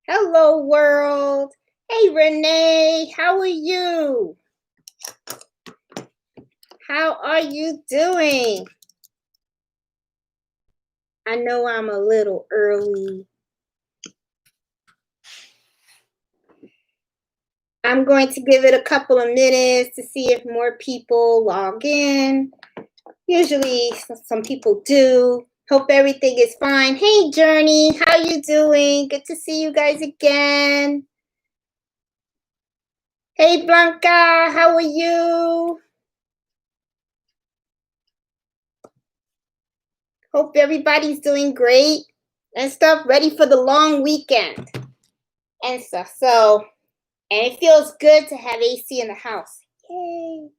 Hello, world. Hey, Renee, how are you? How are you doing? I know I'm a little early. I'm going to give it a couple of minutes to see if more people log in. Usually some people do. Hope everything is fine. Hey, Journey, how you doing? Good to see you guys again. Hey, Blanca, how are you? Hope everybody's doing great and stuff, ready for the long weekend and stuff. So, and it feels good to have AC in the house. Yay.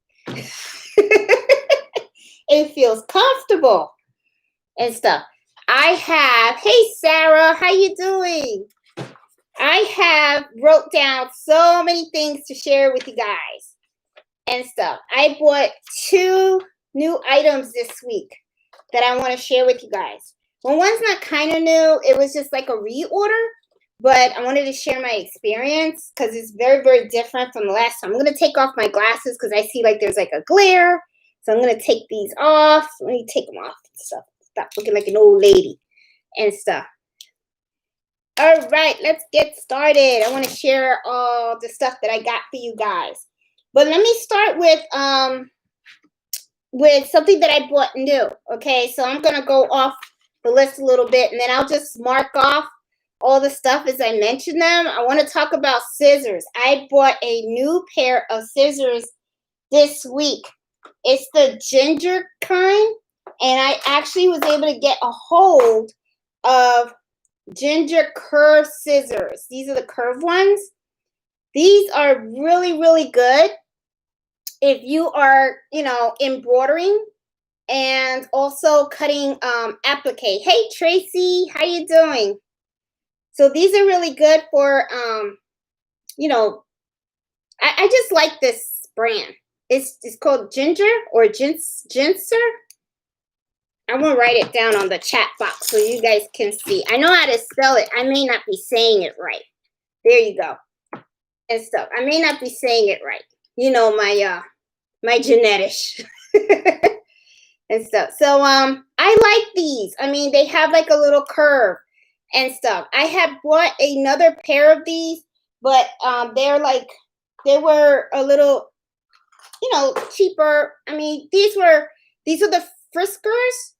It feels comfortable and stuff. Hey Sarah, how you doing? I wrote down so many things to share with you guys and stuff. I bought 2 new items this week that I want to share with you guys. Well, one's not kind of new. It was just like a reorder, but I wanted to share my experience because it's very, very different from the last time. I'm going to take off my glasses because I see like there's like a glare. So I'm going to take these off. Let me take them off and stuff. Stop looking like an old lady and stuff. All right, let's get started. I want to share all the stuff that I got for you guys. But let me start with something that I bought new. Okay, so I'm going to go off the list a little bit, and then I'll just mark off all the stuff as I mention them. I want to talk about scissors. I bought a new pair of scissors this week. It's the ginger kind, and I actually was able to get a hold of ginger curved scissors. These are the curved ones. These are really, really good if you are, embroidering and also cutting applique. Hey, Tracy, how you doing? So these are really good for, I just like this brand. It's called Ginger or Ginser. I'm going to write it down on the chat box so you guys can see. I know how to spell it. I may not be saying it right. There you go. And stuff. I may not be saying it right. You know, my genetics and stuff. So I like these. I mean, they have like a little curve and stuff. I had bought another pair of these, but they were a little, cheaper. I mean, these are the Friskers,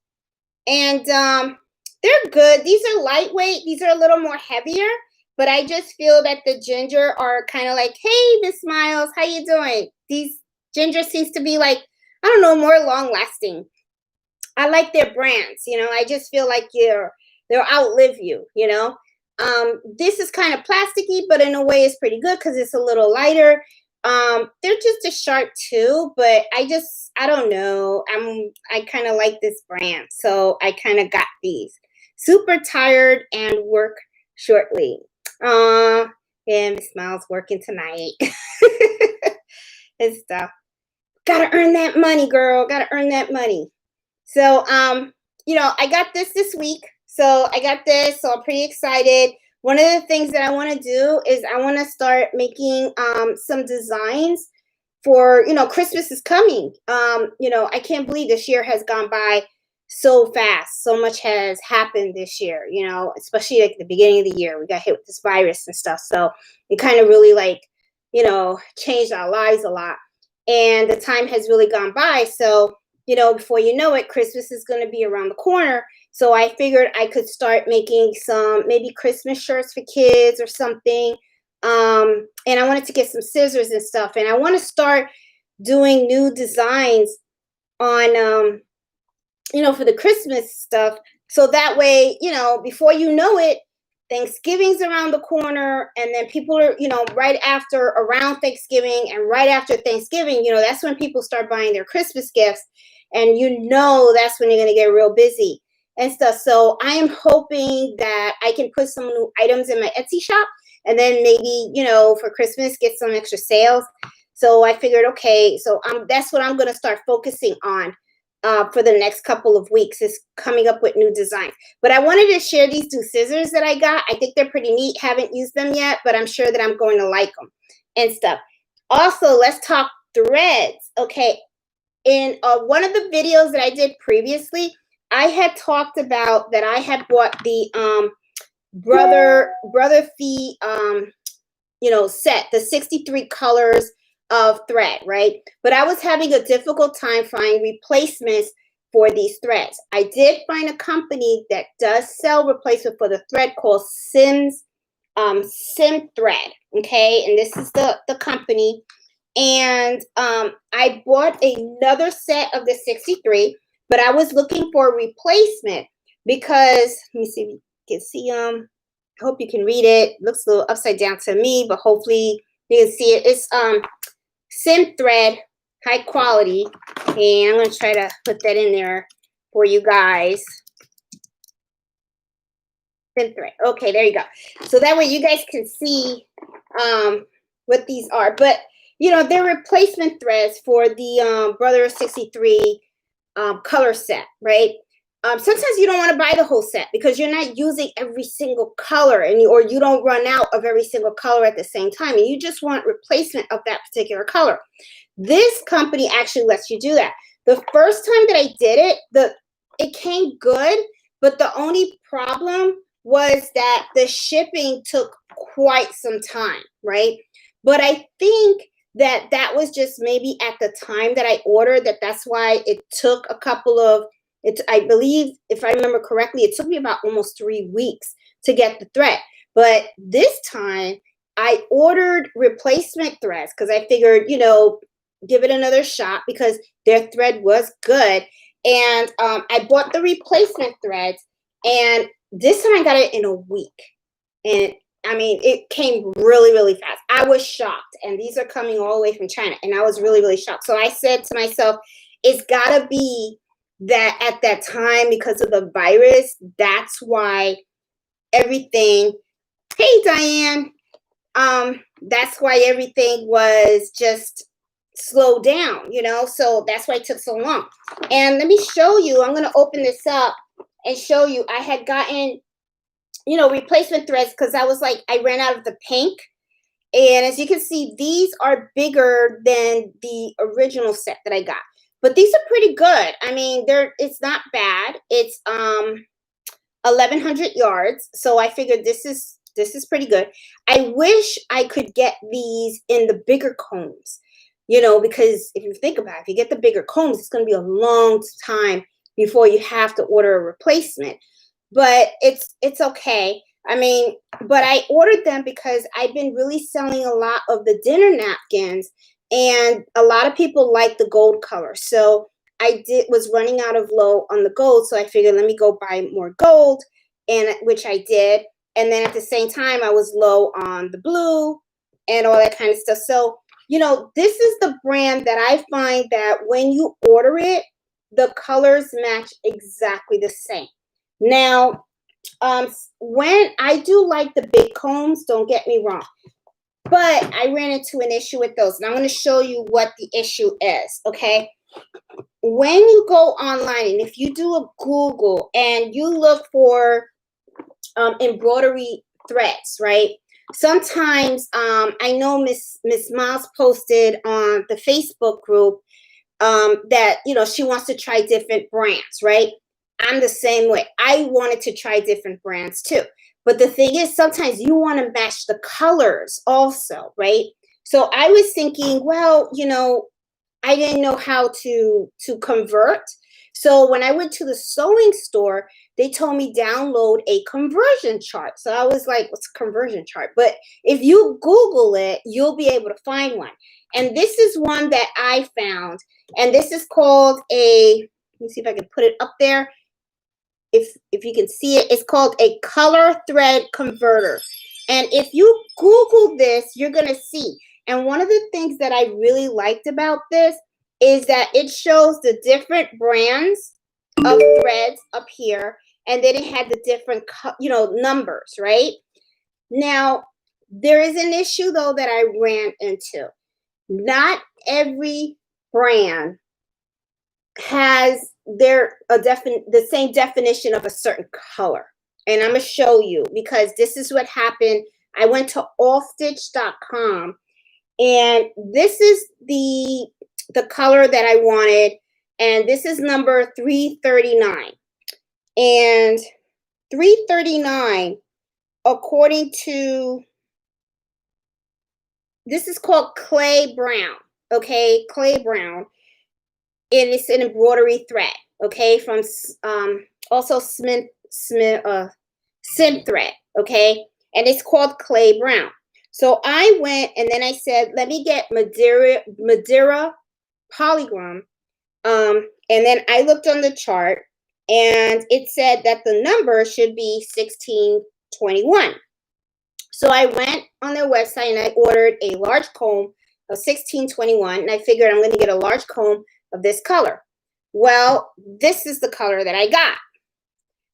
and they're good. These are lightweight. These are a little more heavier, but I just feel that the ginger are kind of like, hey, Miss Miles, how you doing? These ginger seems to be like, I don't know, more long lasting. I like their brands, I just feel like they'll outlive you, This is kind of plasticky, but in a way it's pretty good because it's a little lighter. They're just as sharp too, but I don't know. I kind of like this brand, so I kind of got these. Super tired and work shortly. Yeah, Miss Miles working tonight and stuff. Gotta earn that money, girl. Gotta earn that money. So, I got this week. So I got this. So I'm pretty excited. One of the things that I want to do is I want to start making some designs for, Christmas is coming. I can't believe this year has gone by so fast. So much has happened this year, especially like the beginning of the year. We got hit with this virus and stuff. So it kind of really changed our lives a lot. And the time has really gone by. So, before you know it, Christmas is going to be around the corner. So I figured I could start making some maybe Christmas shirts for kids or something. And I wanted to get some scissors and stuff. And I want to start doing new designs on, for the Christmas stuff. So that way, before you know it, Thanksgiving's around the corner, and then people are, around Thanksgiving and right after Thanksgiving, that's when people start buying their Christmas gifts. And that's when you're going to get real busy and stuff. So I am hoping that I can put some new items in my Etsy shop and then maybe, for Christmas, get some extra sales. So I figured, okay, so that's what I'm going to start focusing on for the next couple of weeks. Is coming up with new designs. But I wanted to share these two scissors that I got. I think they're pretty neat. Haven't used them yet, but I'm sure that I'm going to like them and stuff. Also, let's talk threads. Okay, in one of the videos that I did previously, I had talked about that I had bought the Brother Fee set, the 63 colors of thread, right? But I was having a difficult time finding replacements for these threads. I did find a company that does sell replacement for the thread called Sim Thread, okay? And this is the company. And I bought another set of the 63, but I was looking for a replacement because, let me see if you can see them. I hope you can read it. Looks a little upside down to me, but hopefully you can see it. It's Sim Thread, high quality. And I'm going to try to put that in there for you guys. Sim Thread. Okay, there you go. So that way you guys can see what these are. But, they're replacement threads for the Brother 63 color set, right? Sometimes you don't want to buy the whole set because you're not using every single color or you don't run out of every single color at the same time, and you just want replacement of that particular color. This company actually lets you do that. The first time that I did it came good, but the only problem was that the shipping took quite some time, right? But I think that was just maybe at the time that I ordered that's why it took a couple of I believe, if I remember correctly, it took me about almost 3 weeks to get the thread. But this time, I ordered replacement threads because I figured, give it another shot because their thread was good. And I bought the replacement threads, and this time I got it in a week. And it came really, really fast. I was shocked. And these are coming all the way from China. And I was really, really shocked. So I said to myself, it's got to be that at that time, because of the virus, that's why everything, hey Diane, that's why everything was just slowed down, so that's why it took so long. And let me show you, I'm going to open this up and show you, I had gotten, replacement threads because I was like, I ran out of the pink. And as you can see, these are bigger than the original set that I got. But these are pretty good. It's not bad. It's 1,100 yards. So I figured this is pretty good. I wish I could get these in the bigger combs, because if you think about it, if you get the bigger combs, it's going to be a long time before you have to order a replacement. But it's okay. But I ordered them because I've been really selling a lot of the dinner napkins. And a lot of people like the gold color. So I was running out of low on the gold. So I figured, let me go buy more gold, and which I did. And then at the same time, I was low on the blue and all that kind of stuff. So, this is the brand that I find that when you order it, the colors match exactly the same. Now, when I do like the big combs, don't get me wrong. But I ran into an issue with those. And I'm going to show you what the issue is, okay? When you go online, and if you do a Google and you look for embroidery threads, right? Sometimes I know Miss Miles posted on the Facebook group that, she wants to try different brands, right? I'm the same way. I wanted to try different brands too. But the thing is, sometimes you want to match the colors also, right? So I was thinking, well, I didn't know how to convert. So when I went to the sewing store, they told me download a conversion chart. So I was like, what's a conversion chart? But if you Google it, you'll be able to find one. And this is one that I found. And this is called let me see if I can put it up there. If you can see it, it's called a color thread converter. And if you Google this, you're going to see. And one of the things that I really liked about this is that it shows the different brands of threads up here. And then it had the different, numbers, right? Now, there is an issue, though, that I ran into. Not every brand the same definition of a certain color. And I'm going to show you, because this is what happened. I went to allstitch.com, and this is the color that I wanted, and this is number 339. And 339, according to, this is called clay brown, okay? Clay brown. And it's an embroidery thread, okay? From also Sim thread, okay? And it's called clay brown. So I went and then I said, let me get Madeira polygram. And then I looked on the chart, and it said that the number should be 1621. So I went on their website and I ordered a large comb of 1621, and I figured I'm going to get a large comb of this color. Well, this is the color that I got.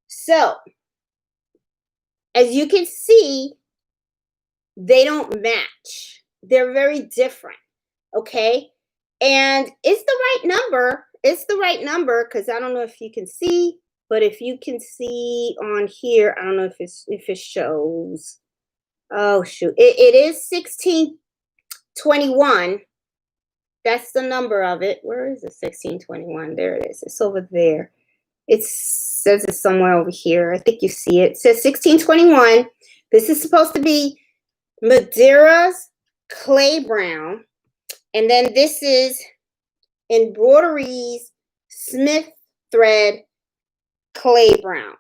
So, as you can see, they don't match. They're very different, okay? And it's the right number. It's the right number, because I don't know if you can see, but if you can see on here, I don't know if it shows. Oh, shoot. It is 1621. That's the number of it. Where is it? 1621. There it is. It's over there. It says it's somewhere over here. I think you see it. It says 1621. This is supposed to be Madeira's clay brown. And then this is Embroidery's Smith thread clay brown.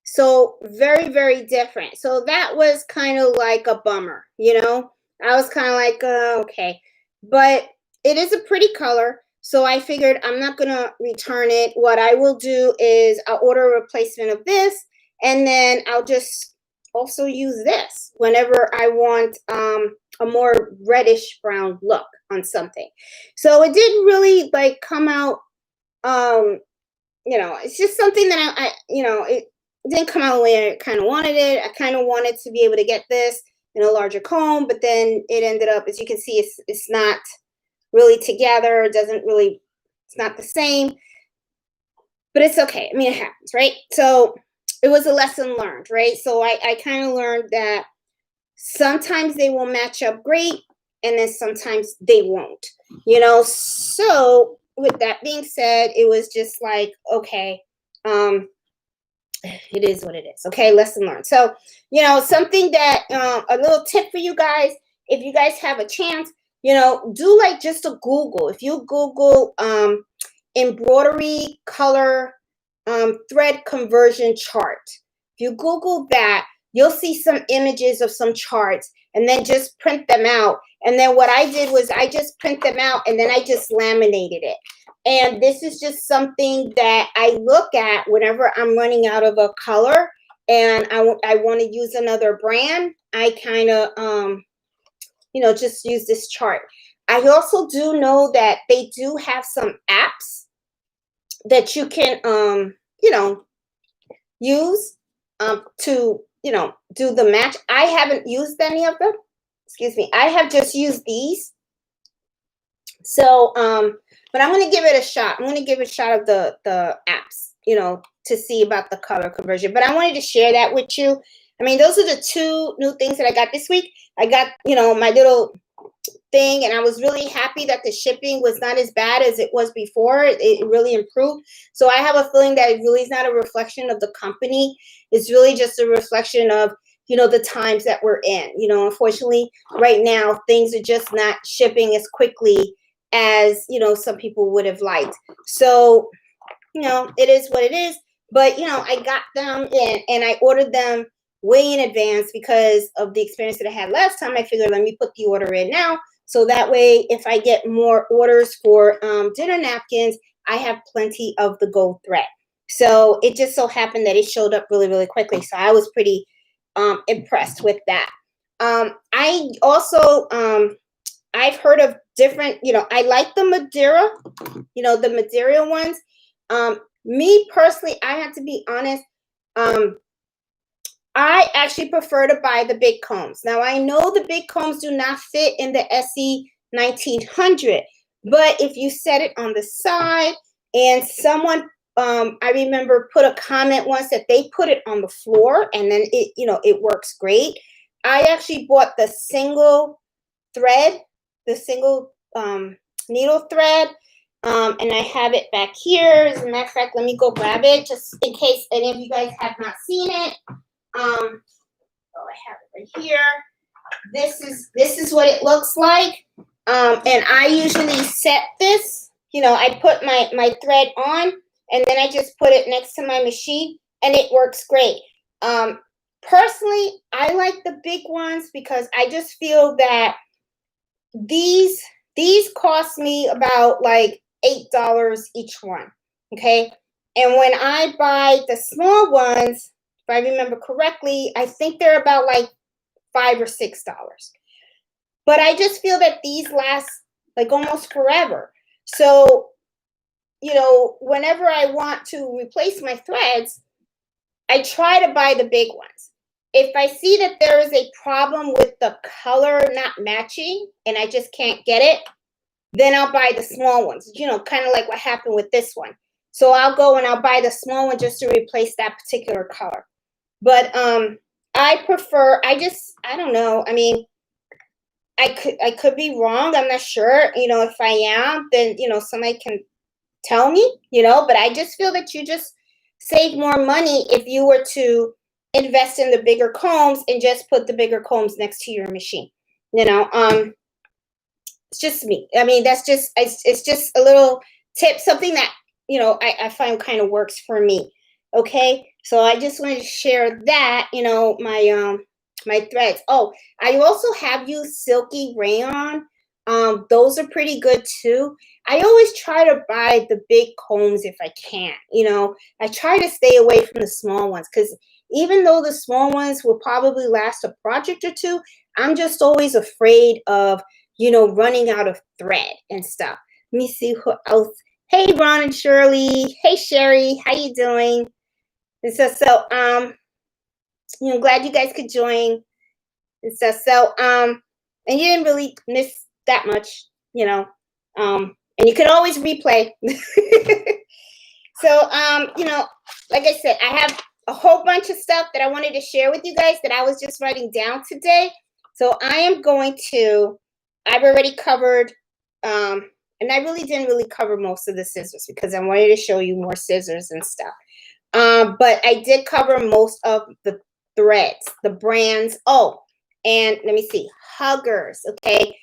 So very, very different. So that was kind of like a bummer, you know. I was kind of like, okay. But it is a pretty color. So I figured I'm not going to return it. What I will do is I'll order a replacement of this. And then I'll just also use this whenever I want a more reddish brown look on something. So it didn't really like come out, you know, it's just something that I you know, it didn't come out the way I kind of wanted it. I kind of wanted to be able to get this in a larger comb, but then it ended up, as you can see, it's not really together. It doesn't really, it's not the same, but it's okay. I mean, it happens, right? So it was a lesson learned, right? So I kind of learned that sometimes they will match up great, and then sometimes they won't, you know? So with that being said, it was just like, okay, it is what it is. Okay, lesson learned. So, you know, something that, a little tip for you guys, if you guys have a chance, you know, do like just a Google. If you Google embroidery color thread conversion chart, if you Google that, you'll see some images of some charts, and then just print them out. And then what I did was I just print them out, and then I just laminated it. And this is just something that I look at whenever I'm running out of a color and I want to use another brand. I kind of, you know, just use this chart. I also do know that they do have some apps that you can, you know, use to, you know, do the match. I haven't used any of them. Excuse me. I have just used these. So, but I'm going to give it a shot. I'm going to give it a shot of the apps, you know, to see about the color conversion. But I wanted to share that with you. I mean, those are the two new things that I got this week. I got, you know, my little thing, and I was really happy that the shipping was not as bad as it was before. It really improved. So I have a feeling that it really is not a reflection of the company. It's really just a reflection of, you know, the times that we're in. You know, unfortunately, right now, things are just not shipping as quickly as, you know, some people would have liked. So, you know, it is what it is. But, you know, I got them in, and I ordered them way in advance because of the experience that I had last time. I figured, let me put the order in now. So that way, if I get more orders for dinner napkins, I have plenty of the gold thread. So it just so happened that it showed up really, really quickly. So I was pretty impressed with that. I also, I've heard of different, you know, I like the Madeira, you know, the Madeira ones. Me personally, I have to be honest, I actually prefer to buy the big combs. Now, I know the big combs do not fit in the SE 1900, but if you set it on the side And someone, I remember, put a comment once that they put it on the floor and then it, it works great. I actually bought the single thread, the single needle thread, and I have it back here. As a matter of fact, let me go grab it just in case any of you guys have not seen it. Oh, I have it right here. This is what it looks like. And I usually set this, I put my thread on and then I just put it next to my machine and it works great. Personally, I like the big ones because I just feel that these cost me about like $8 each one. Okay. And when I buy the small ones, if I remember correctly, I think they're about like $5 or $6. But I just feel that these last like almost forever. So, whenever I want to replace my threads, I try to buy the big ones. If I see that there is a problem with the color not matching and I just can't get it, then I'll buy the small ones, kind of like what happened with this one. So I'll go and I'll buy the small one just to replace that particular color. But I prefer, I don't know. I mean, I could be wrong. I'm not sure. If I am, then, somebody can tell me, but I just feel that you just save more money if you were to invest in the bigger combs and just put the bigger combs next to your machine. It's just me. I mean, it's just a little tip, something that, I find kind of works for me. Okay. So I just wanted to share that, my threads. Oh, I also have used silky rayon. Those are pretty good too. I always try to buy the big combs if I can. I try to stay away from the small ones because even though the small ones will probably last a project or two, I'm just always afraid of, running out of thread and stuff. Let me see who else. Hey, Ron and Shirley. Hey, Sherry. How you doing? And glad you guys could join. And and you didn't really miss that much, and you can always replay. So, like I said, I have a whole bunch of stuff that I wanted to share with you guys that I was just writing down today. So I am going to, I've already covered, and I really didn't really cover most of the scissors because I wanted to show you more scissors and stuff. But I did cover most of the threads, the brands. Oh, and let me see, huggers, okay?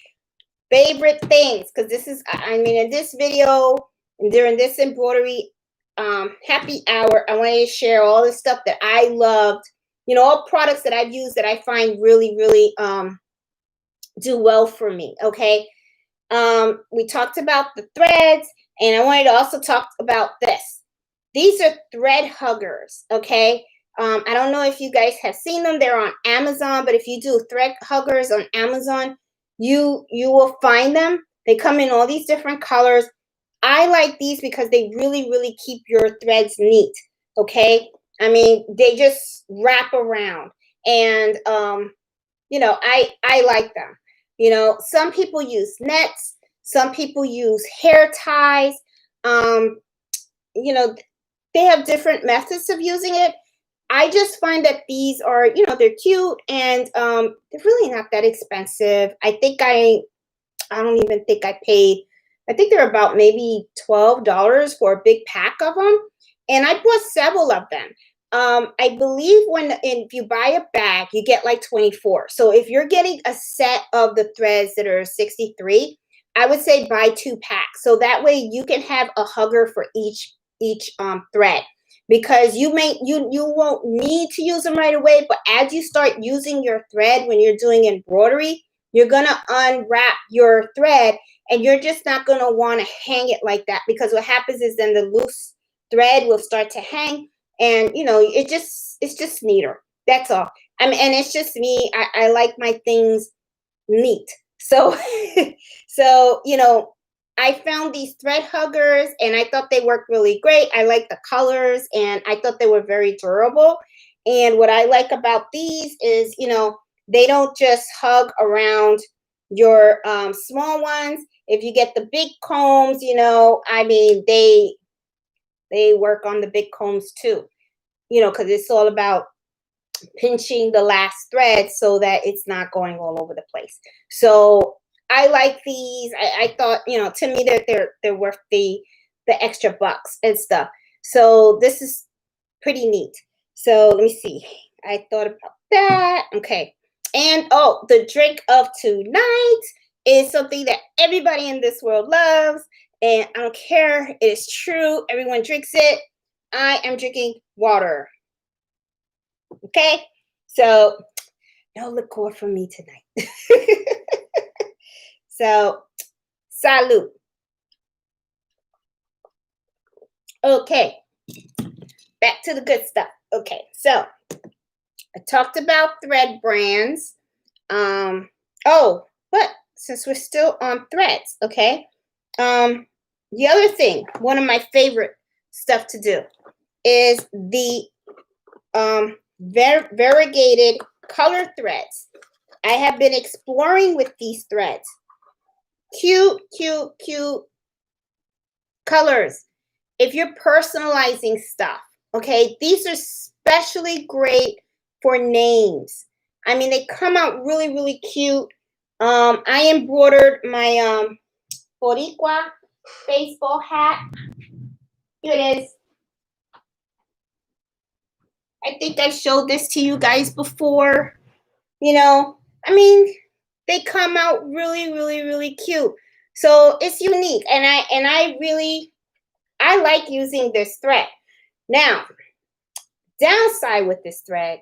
Favorite things, because this is, in this video, and during this embroidery happy hour, I wanted to share all the stuff that I loved, all products that I've used that I find really, really do well for me, okay? We talked about the threads, and I wanted to also talk about this. These are thread huggers, okay? I don't know if you guys have seen them. They're on Amazon, but if you do thread huggers on Amazon, you will find them. They come in all these different colors. I like these because they really, really keep your threads neat, okay? I mean, they just wrap around, and I like them. Some people use nets, some people use hair ties. They have different methods of using it. I just find that these are, they're cute, and they're really not that expensive. I don't even think I paid, I think they're about maybe $12 for a big pack of them. And I bought several of them. I believe if you buy a bag, you get like 24. So if you're getting a set of the threads that are 63, I would say buy 2 packs. So that way you can have a hugger for each thread, because you won't need to use them right away, but as you start using your thread when you're doing embroidery, you're going to unwrap your thread, and you're just not going to want to hang it like that, because what happens is then the loose thread will start to hang, and it's just neater. That's all. And it's just me. I like my things neat. So I found these thread huggers, and I thought they worked really great. I like the colors, and I thought they were very durable. And what I like about these is, they don't just hug around your small ones. If you get the big combs, they work on the big combs too, you know, because it's all about pinching the last thread so that it's not going all over the place. So I like these. I thought, you know, to me they're worth the extra bucks and stuff. So this is pretty neat. So let me see. I thought about that. Okay. And oh, the drink of tonight is something that everybody in this world loves. And I don't care. It is true. Everyone drinks it. I am drinking water. Okay. So no liquor for me tonight. So salute. Okay. Back to the good stuff. Okay. So I talked about thread brands. Oh, but since we're still on threads, okay. The other thing, one of my favorite stuff to do is the variegated color threads. I have been exploring with these threads. Cute, cute, cute colors. If you're personalizing stuff, okay, these are especially great for names. I mean, they come out really, really cute. I embroidered my Boricua baseball hat. Here it is. I think I showed this to you guys before. You know, I mean, they come out really, really, really cute. So it's unique, and I like using this thread. Now, downside with this thread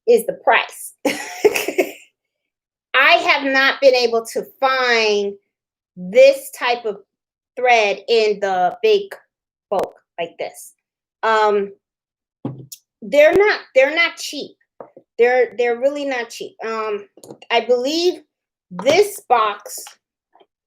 is the price. I have not been able to find this type of thread in the big bulk like this. They're not cheap. They're really not cheap. I believe this box,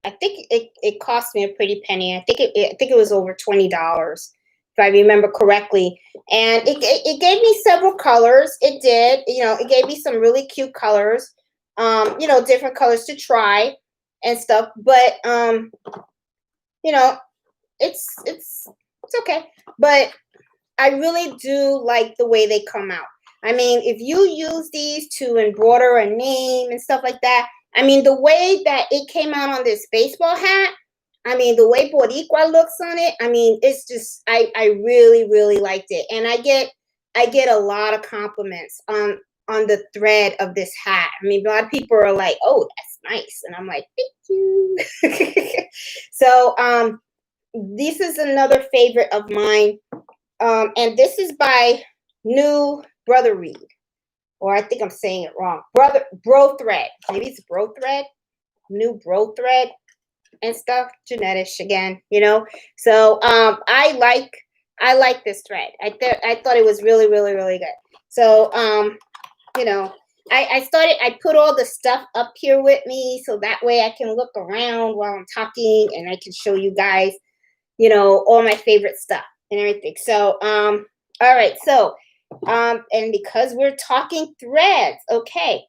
I think it cost me a pretty penny. I think it was over $20 if I remember correctly. And it gave me several colors. It did, you know, it gave me some really cute colors. You know, different colors to try and stuff. But you know, it's okay. But I really do like the way they come out. I mean, if you use these to embroider a name and stuff like that, I mean, the way that it came out on this baseball hat, I mean, the way Boricua looks on it, I mean, it's just, I really, really liked it. And I get a lot of compliments on the thread of this hat. I mean, a lot of people are like, oh, that's nice. And I'm like, thank you. So this is another favorite of mine. And this is by New Brother Reed. Or I think I'm saying it wrong. Bro Thread. Maybe it's Bro Thread. New Bro Thread and stuff. Genetish again, you know. So I like this thread. I thought it was really, really, really good. So you know, I put all the stuff up here with me so that way I can look around while I'm talking and I can show you guys, you know, all my favorite stuff and everything. So all right, so and because we're talking threads, okay,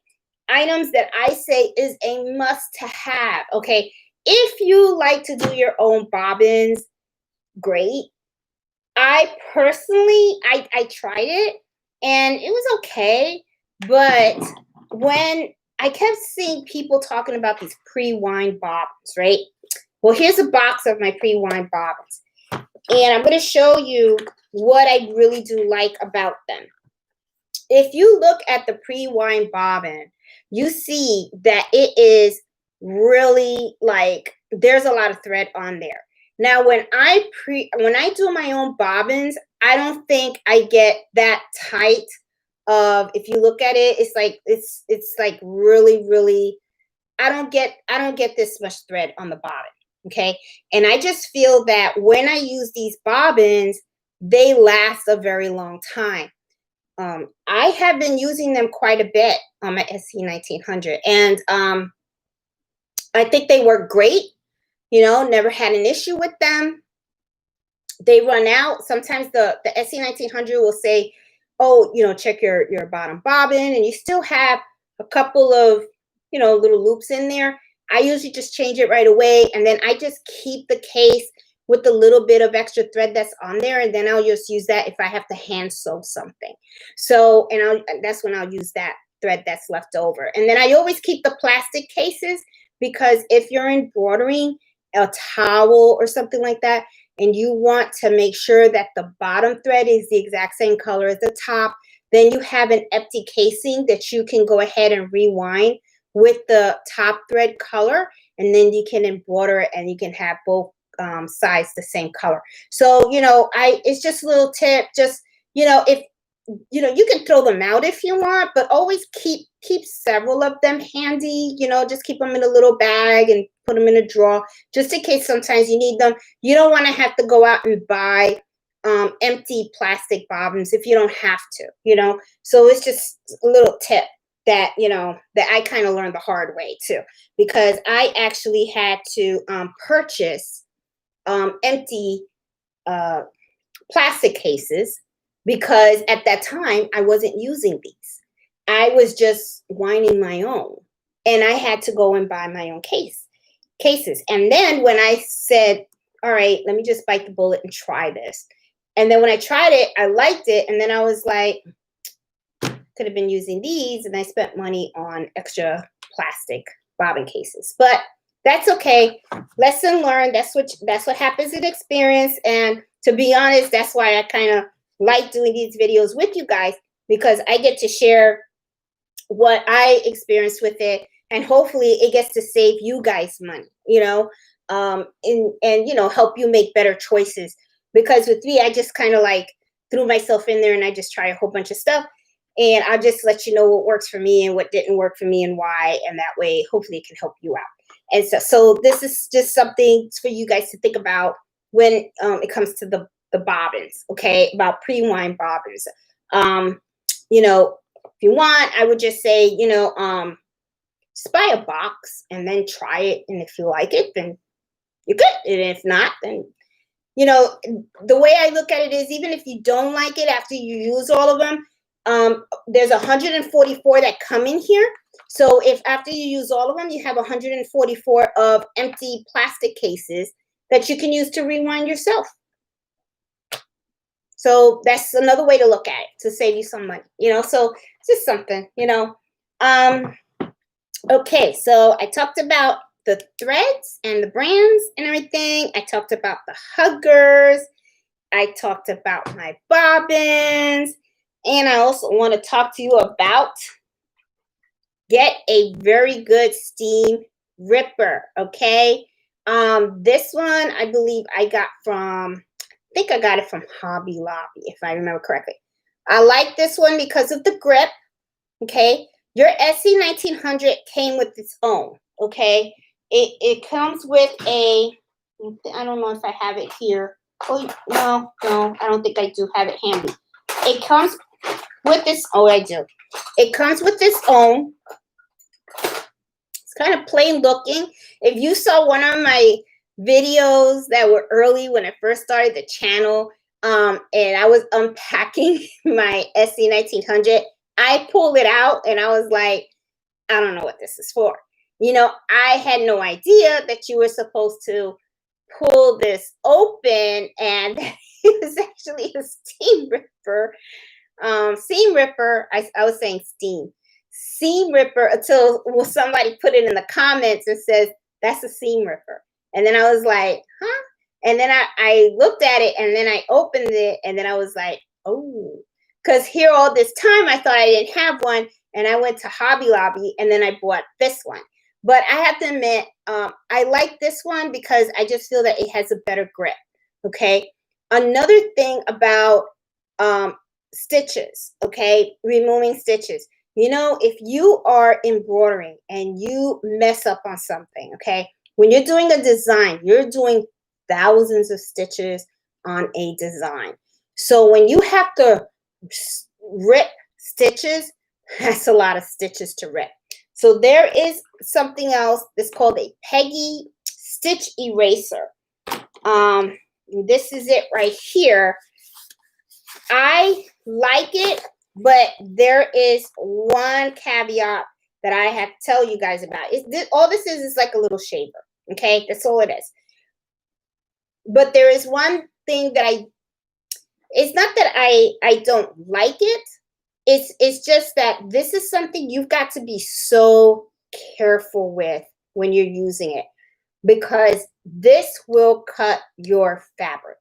items that I say is a must to have. Okay, if you like to do your own bobbins, great. I personally I tried it and it was okay, but when I kept seeing people talking about these pre-wind bobbins, right? Well, here's a box of my pre-wind bobbins. And I'm going to show you what I really do like about them. If you look at the pre-wind bobbin, you see that it is really like, there's a lot of thread on there. Now, when I do my own bobbins, I don't think I get that tight of, if you look at it, it's like really, really, I don't get this much thread on the bobbin. Okay. And I just feel that when I use these bobbins, they last a very long time. I have been using them quite a bit on my SC1900, and I think they work great. You know, never had an issue with them. They run out. Sometimes the SC1900 will say, oh, you know, check your bottom bobbin, and you still have a couple of, you know, little loops in there. I usually just change it right away, and then I just keep the case with the little bit of extra thread that's on there, and then I'll just use that if I have to hand sew something. So, and that's when I'll use that thread that's left over. And then I always keep the plastic cases, because if you're embroidering a towel or something like that, and you want to make sure that the bottom thread is the exact same color as the top, then you have an empty casing that you can go ahead and rewind with the top thread color, and then you can embroider it, and you can have both sides the same color. So, you know, it's just a little tip. Just, you know, if you know, you can throw them out if you want, but always keep several of them handy. You know, just keep them in a little bag and put them in a drawer, just in case sometimes you need them. You don't want to have to go out and buy empty plastic bobbins if you don't have to, you know. So it's just a little tip that, you know, that I kind of learned the hard way too, because I actually had to purchase empty plastic cases, because at that time I wasn't using these. I was just winding my own, and I had to go and buy my own cases. And then when I said, all right, let me just bite the bullet and try this. And then when I tried it, I liked it. And then I was like, could have been using these, and I spent money on extra plastic bobbin cases. But that's okay. Lesson learned. That's what happens in experience. And to be honest, that's why I kind of like doing these videos with you guys, because I get to share what I experienced with it, and hopefully it gets to save you guys money, you know, and you know, help you make better choices. Because with me, I just kind of like threw myself in there, and I just try a whole bunch of stuff, and I'll just let you know what works for me and what didn't work for me and why, and that way hopefully it can help you out. And so this is just something for you guys to think about when it comes to the bobbins, okay, about pre-wind bobbins. You know, if you want, I would just say, you know, just buy a box and then try it, and if you like it, then you're good, and if not, then, you know, the way I look at it is, even if you don't like it after you use all of them, there's 144 that come in here. So if after you use all of them, you have 144 of empty plastic cases that you can use to rewind yourself. So that's another way to look at it, to save you some money, you know. So it's just something, you know. Okay, so I talked about the threads and the brands and everything. I talked about the huggers. I talked about my bobbins. And I also want to talk to you about get a very good steam ripper, okay? This one, I believe I got from, I think I got it from Hobby Lobby, if I remember correctly. I like this one because of the grip, okay? Your SC 1900 came with its own, okay? It comes with a, I don't know if I have it here. Oh, no, I don't think I do have it handy. It comes with this, oh, I do. It comes with its own. It's kind of plain looking. If you saw one of my videos that were early when I first started the channel, and I was unpacking my SC 1900, I pulled it out and I was like, I don't know what this is for. You know, I had no idea that you were supposed to pull this open, and it was actually a steam ripper. Seam ripper, I was saying seam ripper, until somebody put it in the comments and says, that's a seam ripper. And then I was like, huh? And then I looked at it, and then I opened it, and then I was like, oh, because here all this time I thought I didn't have one, and I went to Hobby Lobby, and then I bought this one. But I have to admit, I like this one because I just feel that it has a better grip, okay? Another thing about stitches, okay, removing stitches. You know, if you are embroidering and you mess up on something, okay, when you're doing a design, you're doing thousands of stitches on a design. So when you have to rip stitches, that's a lot of stitches to rip. So there is something else that's called a Peggy stitch eraser. This is it right here. I like it, but there is one caveat that I have to tell you guys about. All this is like a little shaver, okay? That's all it is. But there is one thing that it's not that I don't like it. It's just that this is something you've got to be so careful with when you're using it, because this will cut your fabric.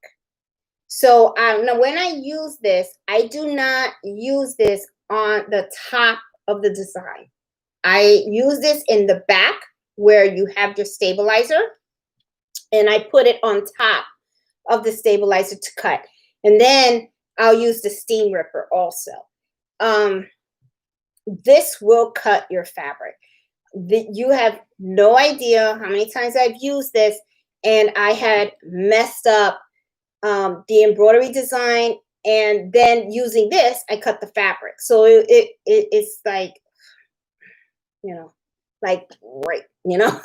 So now when I use this, I do not use this on the top of the design. I use this in the back where you have your stabilizer, and I put it on top of the stabilizer to cut. And then I'll use the steam ripper also. This will cut your fabric. You have no idea how many times I've used this, and I had messed up the embroidery design, and then using this, I cut the fabric. So it's like, you know, like great, you know.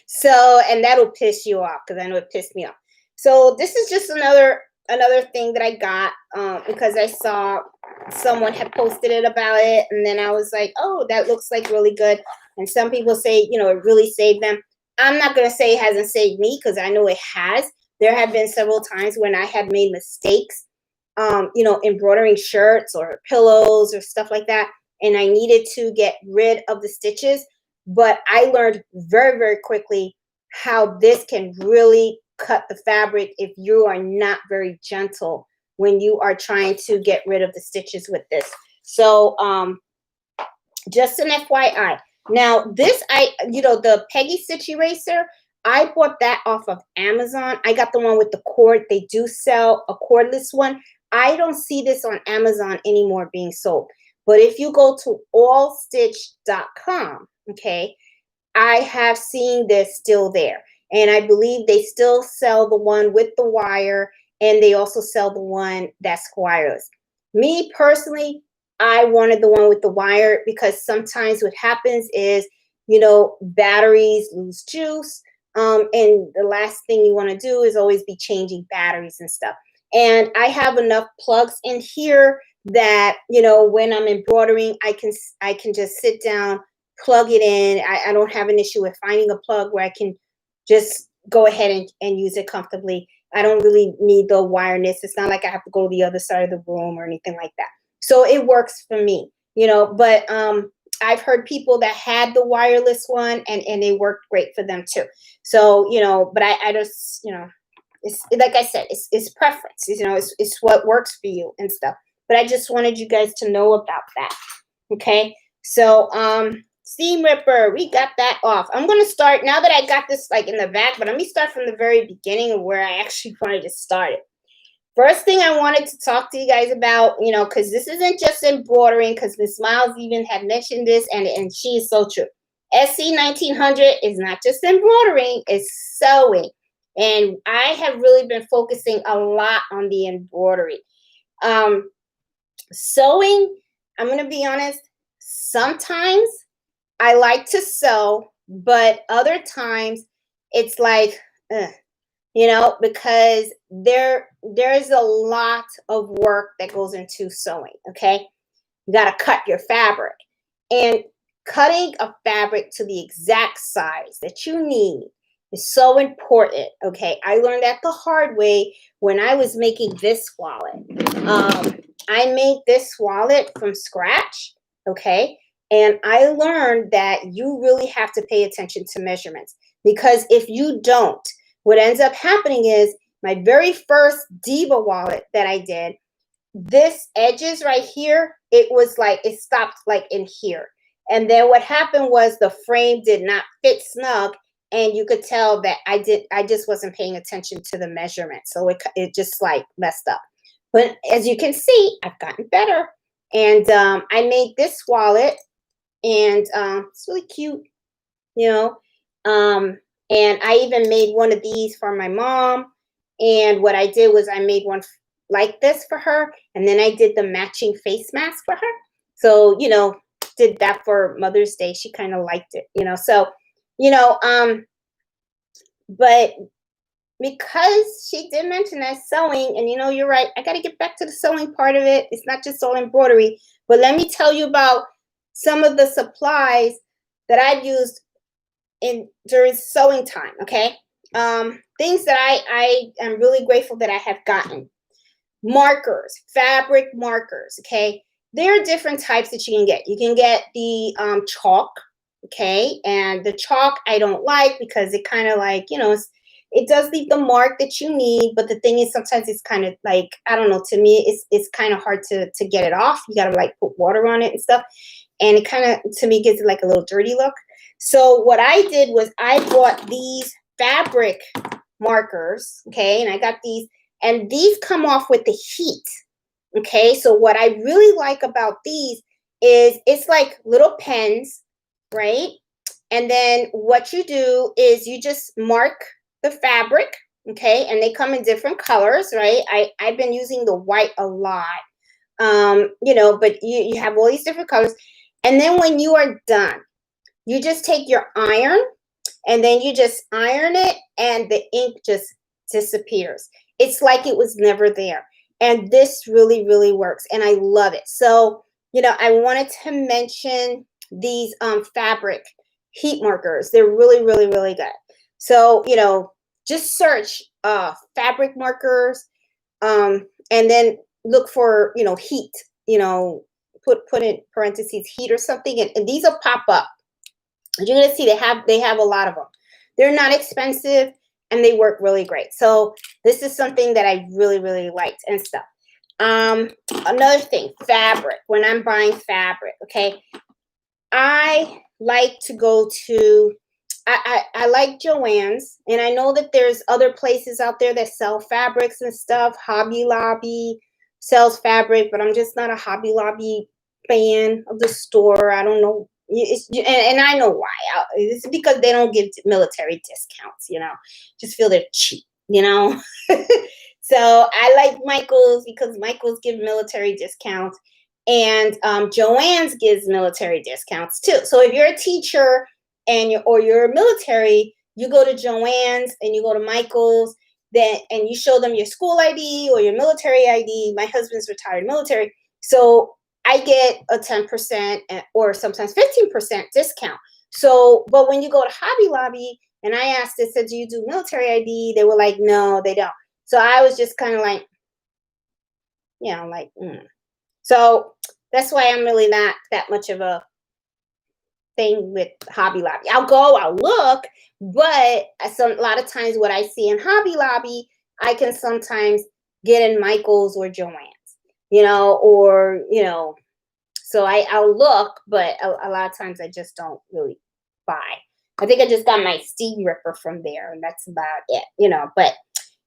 So, and that'll piss you off, because I know it pissed me off. So this is just another thing that I got because I saw someone had posted it about it, and then I was like, oh, that looks like really good. And some people say, you know, it really saved them. I'm not going to say it hasn't saved me, because I know it has. There have been several times when I have made mistakes, you know, embroidering shirts or pillows or stuff like that, and I needed to get rid of the stitches. But I learned very, very quickly how this can really cut the fabric if you are not very gentle when you are trying to get rid of the stitches with this. So just an FYI. Now this, you know, the Peggy Stitch Eraser, I bought that off of Amazon. I got the one with the cord. They do sell a cordless one. I don't see this on Amazon anymore being sold. But if you go to allstitch.com, okay, I have seen this still there. And I believe they still sell the one with the wire, and they also sell the one that's wireless. Me personally, I wanted the one with the wire, because sometimes what happens is, you know, batteries lose juice. And the last thing you want to do is always be changing batteries and stuff. And I have enough plugs in here that, you know, when I'm embroidering, I can just sit down, plug it in. I don't have an issue with finding a plug where I can just go ahead and use it comfortably. I don't really need the wireness. It's not like I have to go to the other side of the room or anything like that. So it works for me, you know. But I've heard people that had the wireless one, and it worked great for them too. So, you know, but I just, you know, it's like I said, it's preference. You know, it's what works for you and stuff. But I just wanted you guys to know about that. Okay. So steam ripper, we got that off. I'm going to start, now that I got this like in the back, but let me start from the very beginning of where I actually wanted to start it. First thing I wanted to talk to you guys about, you know, because this isn't just embroidering, because Miss Miles even had mentioned this, and she is so true. SC 1900 is not just embroidering, it's sewing. And I have really been focusing a lot on the embroidery. Sewing, I'm going to be honest, sometimes I like to sew, but other times it's like, you know, because there's a lot of work that goes into sewing, okay? You got to cut your fabric. And cutting a fabric to the exact size that you need is so important, okay? I learned that the hard way when I was making this wallet. I made this wallet from scratch, okay? And I learned that you really have to pay attention to measurements, because if you don't, what ends up happening is my very first Diva wallet that I did, this edges right here, it was like, it stopped like in here. And then what happened was the frame did not fit snug, and you could tell that I just wasn't paying attention to the measurement. So it just like messed up. But as you can see, I've gotten better. And I made this wallet, and it's really cute, you know. And I even made one of these for my mom. And what I did was I made one like this for her, and then I did the matching face mask for her. So, you know, did that for Mother's Day. She kind of liked it, you know. So, you know, but because she did mention that sewing, and you know, you're right, I got to get back to the sewing part of it. It's not just all embroidery, but let me tell you about some of the supplies that I've used during sewing time, okay? things that I am really grateful that I have gotten. Markers, fabric markers, okay? There are different types that you can get. You can get the chalk, okay? And the chalk I don't like because it kind of like, you know, it does leave the mark that you need, but the thing is sometimes it's kind of like, I don't know, to me it's kind of hard to get it off. You got to like put water on it and stuff. And it kind of, to me, gives it like a little dirty look. So what I did was I bought these fabric markers, okay? And I got these, and these come off with the heat, okay? So what I really like about these is it's like little pens, right? And then what you do is you just mark the fabric, okay? And they come in different colors, right? I've been using the white a lot, you know, but you have all these different colors. And then when you are done, you just take your iron and then you just iron it and the ink just disappears. It's like it was never there. And this really, really works. And I love it. So, you know, I wanted to mention these fabric heat markers. They're really, really, really good. So, you know, just search fabric markers and then look for, you know, heat, you know, put in parentheses heat or something. And these will pop up. You're going to see they have a lot of them. They're not expensive and they work really great. So this is something that I really, really liked and stuff. Another thing, fabric. When I'm buying fabric, okay, I like to go to, I like Joann's, and I know that there's other places out there that sell fabrics and stuff. Hobby Lobby sells fabric, but I'm just not a Hobby Lobby fan of the store. I don't know. And I know why. It's because they don't give military discounts, you know. Just feel they're cheap, you know. So I like Michael's because Michael's give military discounts, and Joann's gives military discounts too. So if you're a teacher and you're military, you go to Joann's and you go to Michael's, then and you show them your school ID or your military ID. My husband's retired military, so I get a 10% or sometimes 15% discount. So, but when you go to Hobby Lobby and I asked, they said, do you do military ID? They were like, no, they don't. So I was just kind of like, you know, like, So that's why I'm really not that much of a thing with Hobby Lobby. I'll look, but a lot of times what I see in Hobby Lobby, I can sometimes get in Michael's or Joann's. You know, or, you know, so I'll look, but a lot of times I just don't really buy. I think I just got my Steve Ripper from there, and that's about it, you know. But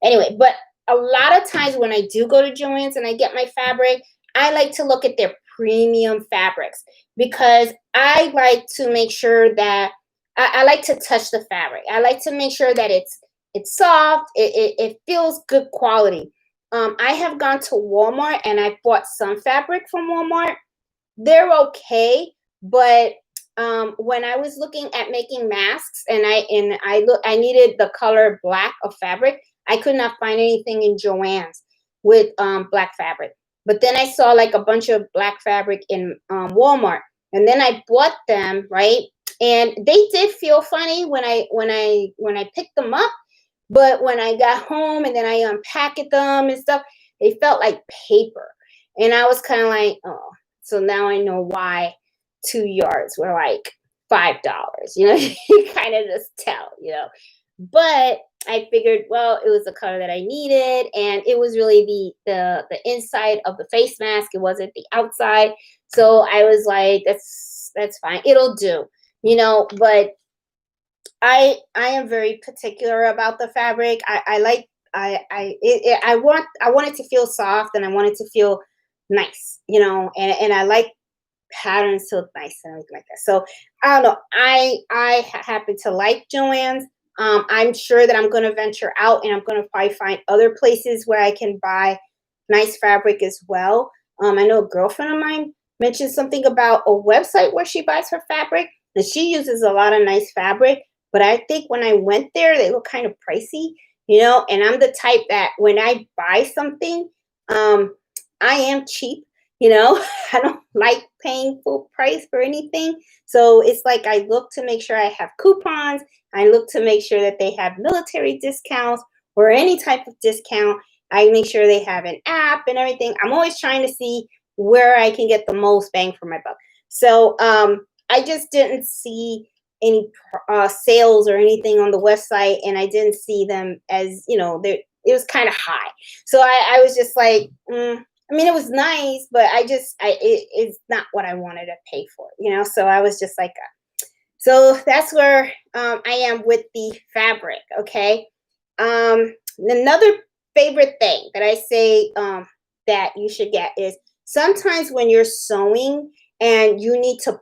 anyway, but a lot of times when I do go to Joann's and I get my fabric, I like to look at their premium fabrics because I like to make sure that I like to touch the fabric. I like to make sure that it's soft, it feels good quality. I have gone to Walmart and I bought some fabric from Walmart. They're okay, but when I was looking at making masks and I needed the color black of fabric, I could not find anything in Joann's with black fabric. But then I saw like a bunch of black fabric in Walmart, and then I bought them, right? And they did feel funny when I picked them up. But when I got home and then I unpacked them and stuff, they felt like paper. And I was kind of like, oh, so now I know why 2 yards were like $5. You know, you kind of just tell, you know. But I figured, well, it was the color that I needed, and it was really the inside of the face mask. It wasn't the outside. So I was like, that's fine. It'll do, you know, but I am very particular about the fabric. I want it to feel soft and I want it to feel nice, you know, and I like patterns to look nice and everything like that. So I don't know. I happen to like Joann's. I'm sure that I'm going to venture out and I'm going to probably find other places where I can buy nice fabric as well. I know a girlfriend of mine mentioned something about a website where she buys her fabric, and she uses a lot of nice fabric. But I think when I went there, they look kind of pricey, you know, and I'm the type that when I buy something, I am cheap. You know, I don't like paying full price for anything. So it's like I look to make sure I have coupons. I look to make sure that they have military discounts or any type of discount. I make sure they have an app and everything. I'm always trying to see where I can get the most bang for my buck. So I just didn't see any sales or anything on the website, and I didn't see them as, you know, it was kind of high. So I was just like, I mean, it was nice, but it's not what I wanted to pay for, you know? So I was just like, so that's where I am with the fabric, okay? Another favorite thing that I say that you should get is sometimes when you're sewing and you need to,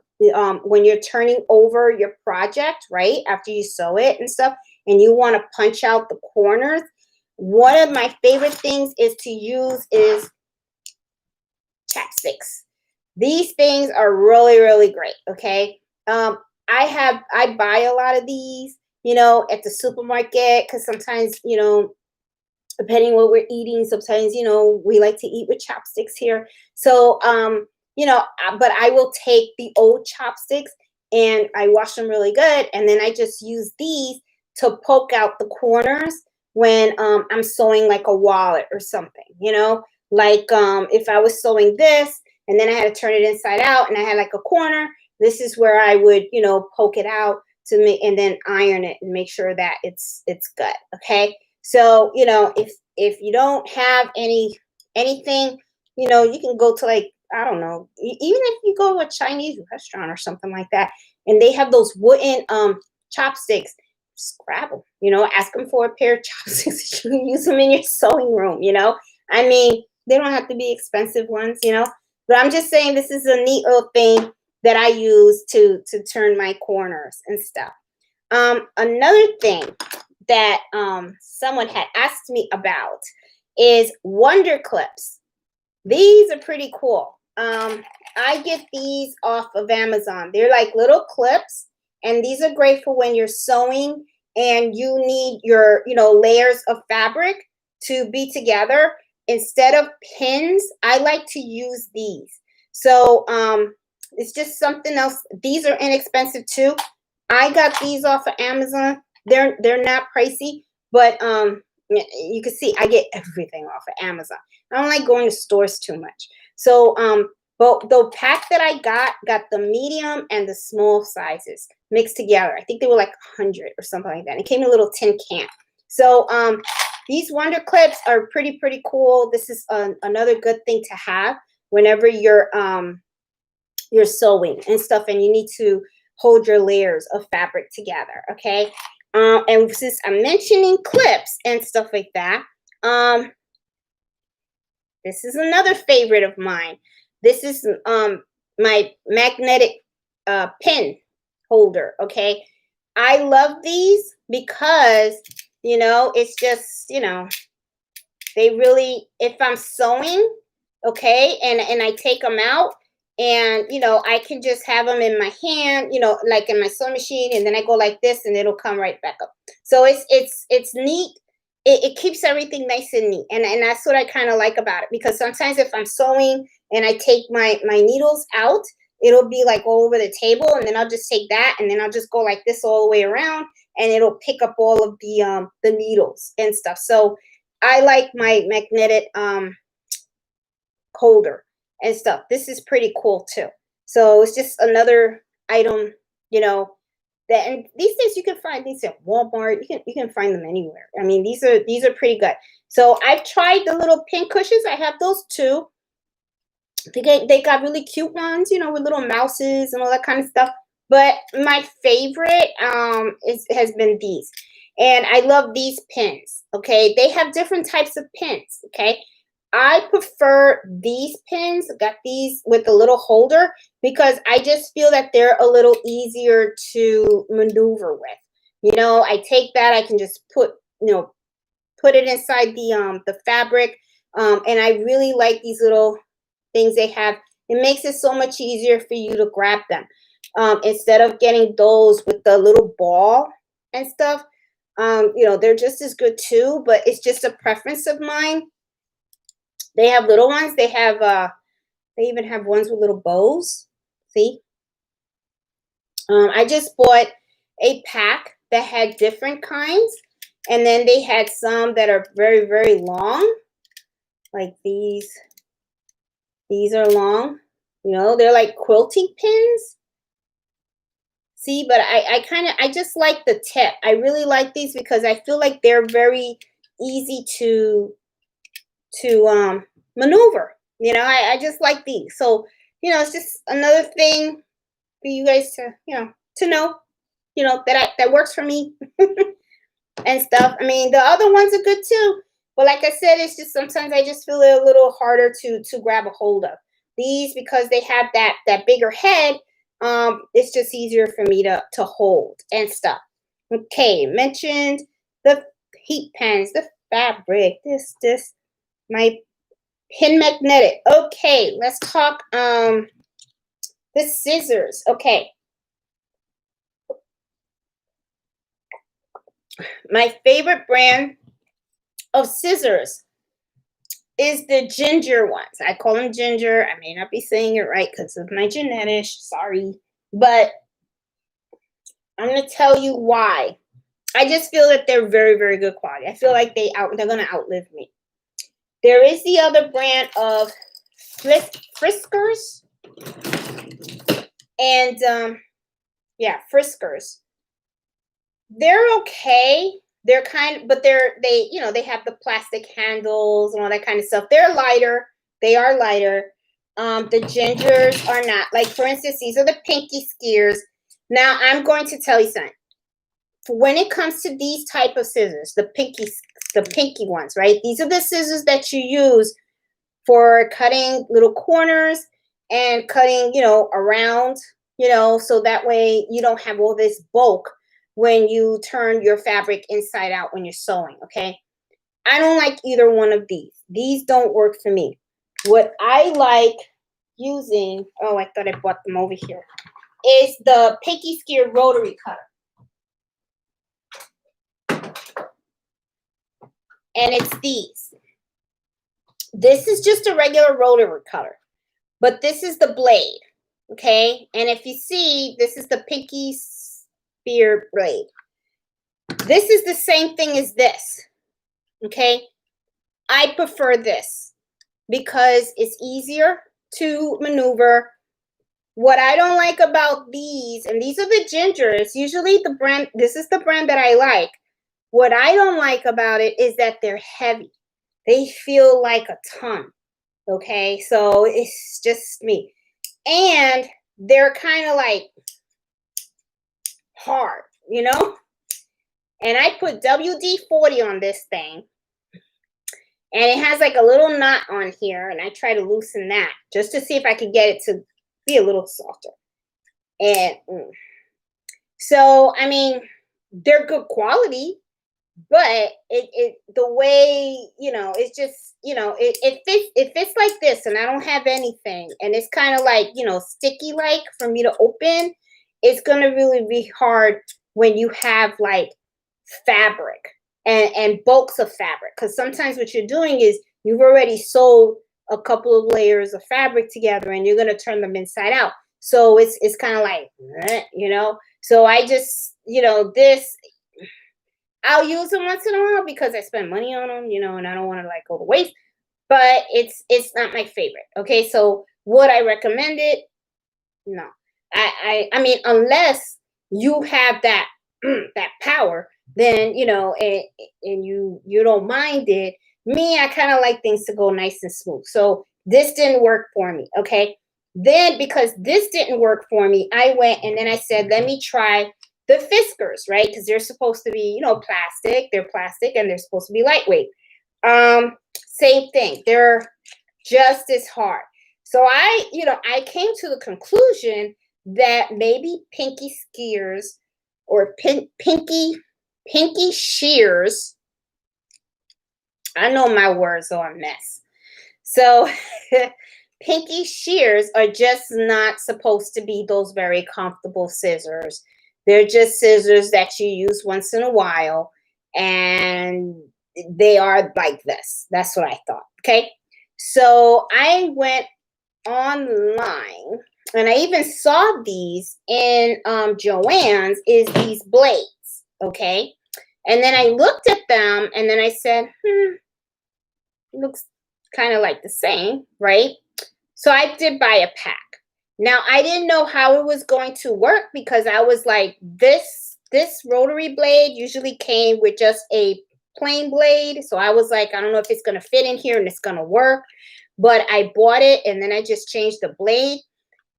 when you're turning over your project, right, after you sew it and stuff, and you want to punch out the corners, one of my favorite things is to use is chapsticks. These things are really, really great. Okay. I buy a lot of these, you know, at the supermarket because sometimes, you know, depending what we're eating, sometimes, you know, we like to eat with chopsticks here. So, you know, but I will take the old chopsticks and I wash them really good. And then I just use these to poke out the corners when I'm sewing like a wallet or something, you know, like if I was sewing this and then I had to turn it inside out and I had like a corner, this is where I would, you know, poke it out to make and then iron it and make sure that it's good. Okay. So, you know, if you don't have anything, you know, you can go to like, I don't know, even if you go to a Chinese restaurant or something like that, and they have those wooden chopsticks, just grab them, you know, ask them for a pair of chopsticks. You can use them in your sewing room, you know. I mean, they don't have to be expensive ones, you know. But I'm just saying this is a neat little thing that I use to turn my corners and stuff. Another thing that someone had asked me about is wonder clips. These are pretty cool. I get these off of Amazon. They're like little clips, and these are great for when you're sewing and you need your, you know, layers of fabric to be together. Instead of pins, I like to use these. So it's just something else. These are inexpensive too. I got these off of Amazon. They're not pricey, but you can see I get everything off of Amazon. I don't like going to stores too much. So but the pack that I got the medium and the small sizes mixed together. I think they were like 100 or something like that. It came in a little tin can. So these wonder clips are pretty cool. This is another good thing to have whenever you're sewing and stuff and you need to hold your layers of fabric together. Okay. And since I'm mentioning clips and stuff like that, this is another favorite of mine. This is my magnetic pin holder. Okay. I love these because, you know, it's just, you know, they really, if I'm sewing, okay, and I take them out, and you know, I can just have them in my hand, you know, like in my sewing machine, and then I go like this and it'll come right back up. So it's neat. It keeps everything nice and neat, and that's what I kind of like about it, because sometimes if I'm sewing and I take my needles out, it'll be like all over the table, and then I'll just take that and then I'll just go like this all the way around, and it'll pick up all of the needles and stuff. So I like my magnetic holder and stuff. This is pretty cool too. So it's just another item, you know, that, and these things you can find these at Walmart. You can find them anywhere. I mean, these are pretty good. So I've tried the little pin cushions. I have those too. They got really cute ones, you know, with little mouses and all that kind of stuff. But my favorite has been these. And I love these pins. Okay. They have different types of pins. Okay. I prefer these pins. Got these with the little holder because I just feel that they're a little easier to maneuver with. You know, I take that, I can just put it inside the fabric. And I really like these little things they have. It makes it so much easier for you to grab them. Instead of getting those with the little ball and stuff. You know, they're just as good too, but it's just a preference of mine. They have little ones. They have They even have ones with little bows. See? I just bought a pack that had different kinds. And then they had some that are very, very long. Like these. These are long. You know, they're like quilting pins. See, but I just like the tip. I really like these because I feel like they're very easy to maneuver. You know, I just like these. So, you know, it's just another thing for you guys to, to know, that works for me and stuff. I mean, the other ones are good too. But like I said, it's just sometimes I just feel it a little harder to grab a hold of. These, because they have that bigger head, it's just easier for me to hold and stuff. Okay, mentioned the heat pens, the fabric, this, my pin magnetic. Okay, let's talk the scissors. Okay. My favorite brand of scissors is the ginger ones. I call them ginger. I may not be saying it right because of my genetics. Sorry. But I'm going to tell you why. I just feel that they're very, very good quality. I feel like they're going to outlive me. There is the other brand of Friskers. And, yeah, Friskers. They're okay. They're but they have the plastic handles and all that kind of stuff. They're lighter. They are lighter. The gingers are not. Like, for instance, these are the pinky skiers. Now, I'm going to tell you something. When it comes to these type of scissors, the pinky ones, right? These are the scissors that you use for cutting little corners and cutting, around, so that way you don't have all this bulk when you turn your fabric inside out when you're sewing, okay? I don't like either one of these. These don't work for me. What I like using, oh, I thought I bought them over here, is the Pinky Skier Rotary Cutter. And it's these. This is just a regular rotary cutter, but this is the blade, okay? And if you see, this is the Pinky Spear blade. This is the same thing as this, okay? I prefer this because it's easier to maneuver. What I don't like about these, and these are the gingers, usually the brand, this is the brand that I like. What I don't like about it is that they're heavy. They feel like a ton, okay? So it's just me. And they're kind of like hard, And I put WD-40 on this thing. And it has like a little knot on here. And I try to loosen that just to see if I could get it to be a little softer. And so, I mean, they're good quality. But the way, it's just, it fits like this and I don't have anything. And it's kind of like, sticky like for me to open. It's going to really be hard when you have like fabric and bulks of fabric. Because sometimes what you're doing is you've already sewed a couple of layers of fabric together and you're going to turn them inside out. So it's kind of like, So I just, this... I'll use them once in a while because I spend money on them, and I don't want to like go to waste. But it's not my favorite. Okay, so would I recommend it? No. I mean, unless you have that that power, then and you don't mind it. Me, I kind of like things to go nice and smooth. So this didn't work for me. Okay. Then because this didn't work for me, I went and then I said, let me try the Fiskers, right? Because they're supposed to be, plastic. They're plastic and they're supposed to be lightweight. Same thing. They're just as hard. So I came to the conclusion that maybe Pinky Skiers or Pinky Shears. I know my words are a mess. So Pinky Shears are just not supposed to be those very comfortable scissors. They're just scissors that you use once in a while, and they are like this. That's what I thought, okay? So I went online, and I even saw these in Joann's, is these blades, okay? And then I looked at them, and then I said, looks kind of like the same, right? So I did buy a pack. Now, I didn't know how it was going to work because I was like, this rotary blade usually came with just a plain blade. So I was like, I don't know if it's going to fit in here and it's going to work. But I bought it, and then I just changed the blade,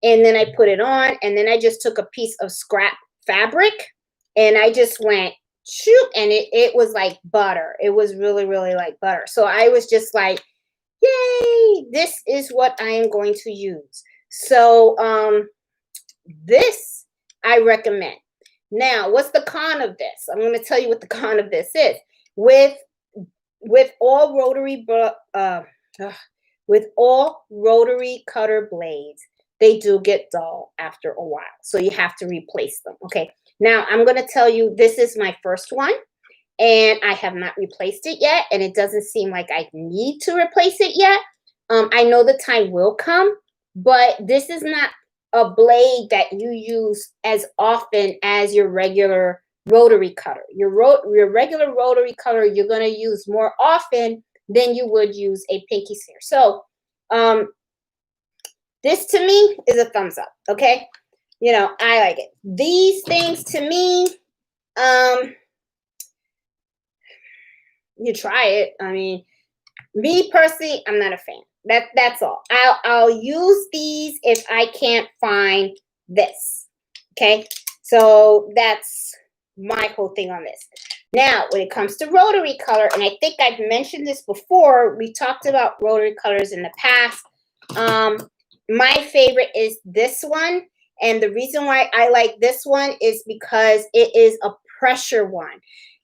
and then I put it on, and then I just took a piece of scrap fabric, and I just went, shoot, and it was like butter. It was really, really like butter. So I was just like, yay, this is what I am going to use. So this I recommend. Now, what's the con of this? I'm going to tell you what the con of this is. With all rotary cutter blades, they do get dull after a while. So you have to replace them. Okay. Now I'm going to tell you, this is my first one, and I have not replaced it yet. And it doesn't seem like I need to replace it yet. I know the time will come, but this is not a blade that you use as often as your regular rotary cutter. Your regular rotary cutter, you're going to use more often than you would use a pinky shear. So this to me is a thumbs up. Okay. You know, I like it. These things to me, you try it. I mean, me personally, I'm not a fan. That's all. I'll use these if I can't find this. Okay. So that's my whole thing on this. Now, when it comes to rotary color, and I think I've mentioned this before, we talked about rotary colors in the past. My favorite is this one. And the reason why I like this one is because it is a pressure one.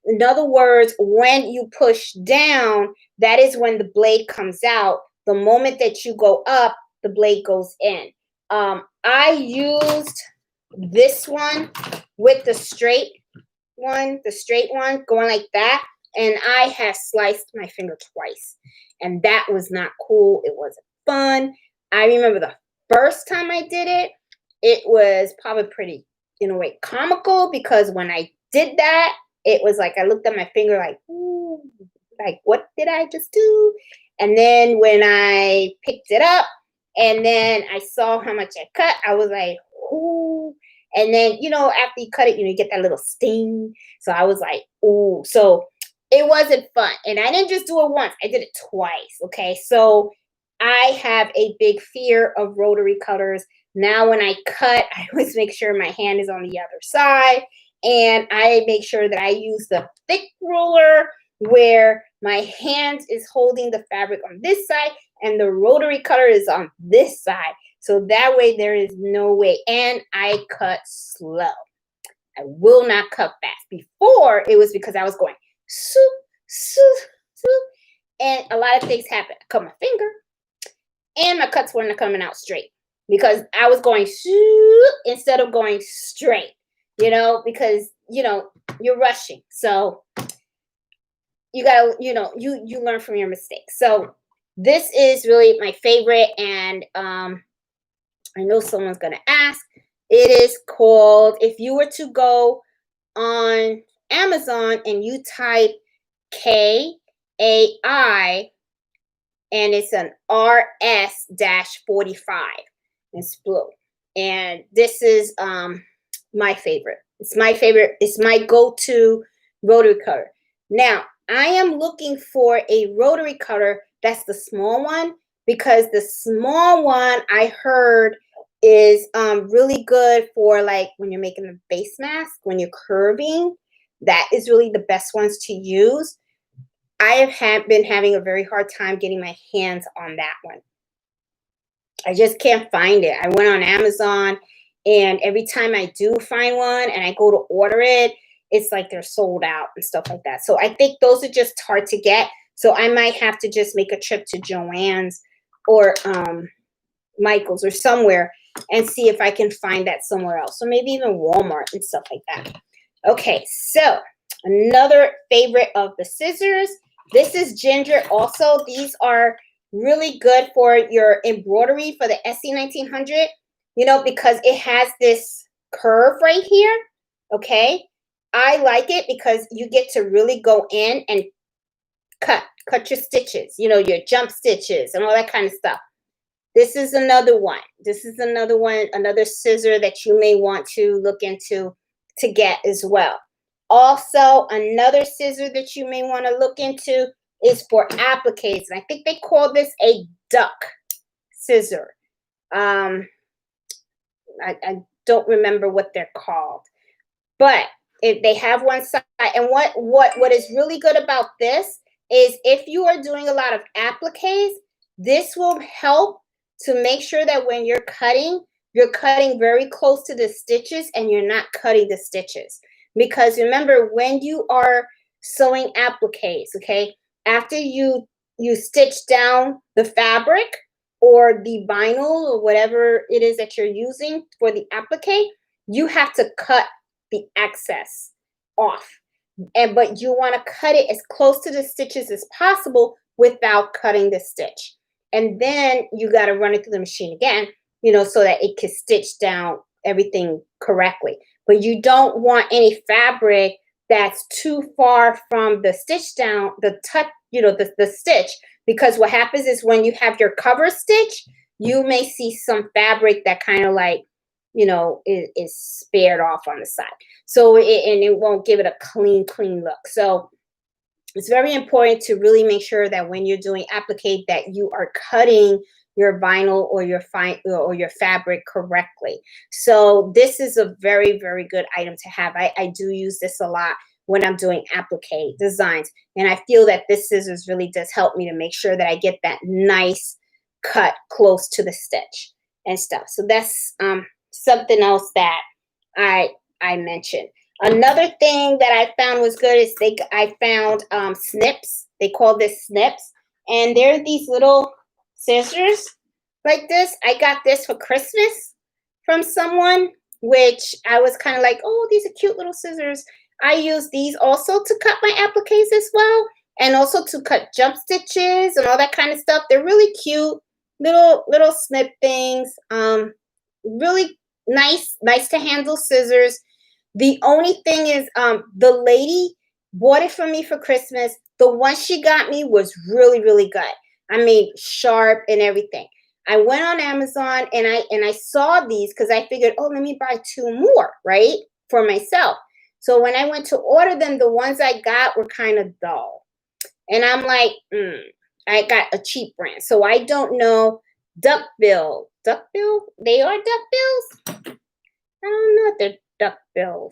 In other words, when you push down, that is when the blade comes out. The moment that you go up, the blade goes in. I used this one with the straight one going like that, and I have sliced my finger twice, and that was not cool. It wasn't fun. I remember the first time I did it, it was probably pretty, in a way, comical, because when I did that, it was like I looked at my finger like, ooh, like, what did I just do? And then when I picked it up and then I saw how much I cut, I was like, ooh. And then, you know, after you cut it, you know, you get that little sting. So I was like, ooh. So it wasn't fun. And I didn't just do it once. I did it twice. Okay. So I have a big fear of rotary cutters. Now when I cut, I always make sure my hand is on the other side. And I make sure that I use the thick ruler where my hand is holding the fabric on this side and the rotary cutter is on this side. So that way there is no way. And I cut slow. I will not cut fast. Before, it was because I was going swoop, swoop, swoop. And a lot of things happened. I cut my finger and my cuts weren't coming out straight because I was going swoop instead of going straight. You know, because, you know, you're rushing. So you gotta, you know, you learn from your mistakes. So this is really my favorite. And I know someone's gonna ask. It is called, if you were to go on Amazon and you type KAI, and it's an RS-45. It's blue. And this is my favorite. It's my favorite. It's my go-to rotary cutter. Now, I am looking for a rotary cutter that's the small one, because the small one I heard is really good for, like, when you're making a base mask, when you're curving. That is really the best ones to use. I have been having a very hard time getting my hands on that one. I just can't find it. I went on Amazon, and every time I do find one and I go to order it, it's like they're sold out and stuff like that. So I think those are just hard to get. So I might have to just make a trip to Joann's or Michael's or somewhere and see if I can find that somewhere else. So maybe even Walmart and stuff like that. Okay, so another favorite of the scissors. This is ginger also. These are really good for your embroidery for the SE 1900, you know, because it has this curve right here. Okay. I like it because you get to really go in and cut your stitches, you know, your jump stitches and all that kind of stuff. This is another one. This is another one, another scissor that you may want to look into to get as well. Also, another scissor that you may want to look into is for appliques. And I think they call this a duck scissor. I don't remember what they're called, but if they have one side. And what is really good about this is if you are doing a lot of appliques, this will help to make sure that when you're cutting very close to the stitches and you're not cutting the stitches. Because remember, when you are sewing appliques, okay, after you stitch down the fabric or the vinyl or whatever it is that you're using for the applique, you have to cut the excess off. But you want to cut it as close to the stitches as possible without cutting the stitch. And then you got to run it through the machine again, you know, so that it can stitch down everything correctly. But you don't want any fabric that's too far from the stitch down, the tuck, you know, the stitch, because what happens is when you have your cover stitch, you may see some fabric that kind of like, you know, is spared off on the side. So it won't give it a clean look. So it's very important to really make sure that when you're doing applique that you are cutting your vinyl or your fabric correctly. So this is a very, very good item to have. I do use this a lot when I'm doing applique designs. And I feel that this scissors really does help me to make sure that I get that nice cut close to the stitch and stuff. So that's something else that I mentioned. Another thing that I found was good is I found Snips. They call this Snips. And they're these little scissors like this. I got this for Christmas from someone, which I was kind of like, oh, these are cute little scissors. I use these also to cut my appliques as well, and also to cut jump stitches and all that kind of stuff. They're really cute little snip things. Really nice to handle scissors. The only thing is, the lady bought it for me for Christmas. The one she got me was really, really good. I mean, sharp and everything. I went on Amazon and I saw these because I figured, oh, let me buy 2 more, right, for myself. So when I went to order them, the ones I got were kind of dull. And I'm like, I got a cheap brand. So I don't know. Duckbill? They are duckbills? I don't know if they're duckbills.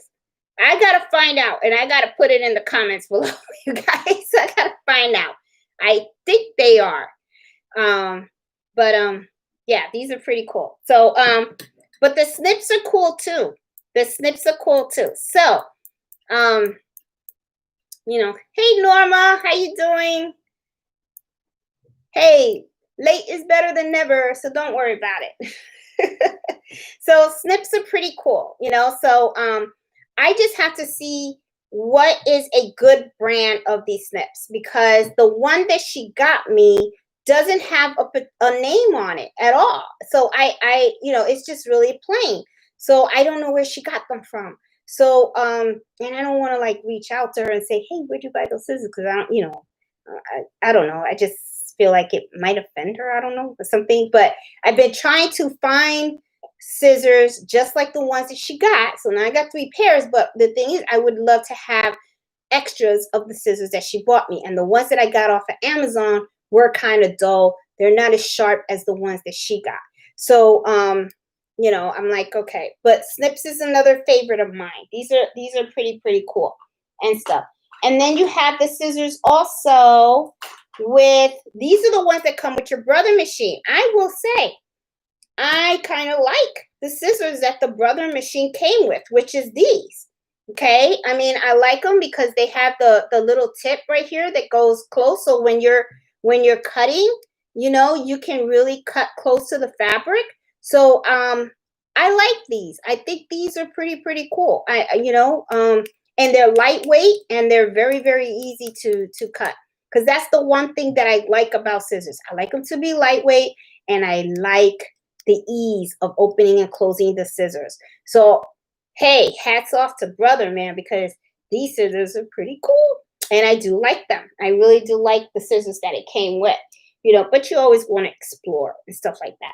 I gotta find out, and I gotta put it in the comments below, you guys. I gotta find out. I think they are. Yeah, these are pretty cool. So, but the snips are cool too. The snips are cool too. So, you know, hey Norma, how you doing? Hey, late is better than never, so don't worry about it. So snips are pretty cool, you know. So I just have to see what is a good brand of these snips, because the one that she got me doesn't have a name on it at all. So I you know, it's just really plain. So I don't know where she got them from. So and I don't want to like reach out to her and say, hey, where'd you buy those scissors? Because I don't, you know, I don't know. I just feel like it might offend her. I don't know, or something. But I've been trying to find scissors just like the ones that she got. So now I got 3 pairs. But the thing is, I would love to have extras of the scissors that she bought me. And the ones that I got off of Amazon were kind of dull. They're not as sharp as the ones that she got. So you know, I'm like, okay. But Snips is another favorite of mine. These are pretty cool and stuff. And then you have the scissors also with, these are the ones that come with your Brother machine. I will say, I kind of like the scissors that the Brother machine came with, which is these. Okay, I mean, I like them because they have the little tip right here that goes close. So when you're cutting, you know, you can really cut close to the fabric. So I like these. I think these are pretty cool. You know, and they're lightweight and they're very easy to cut. because that's the one thing that I like about scissors. I like them to be lightweight, and I like the ease of opening and closing the scissors. So, hey, hats off to brother, man, because these scissors are pretty cool, and I do like them. I really do like the scissors that it came with, you know, but you always want to explore and stuff like that.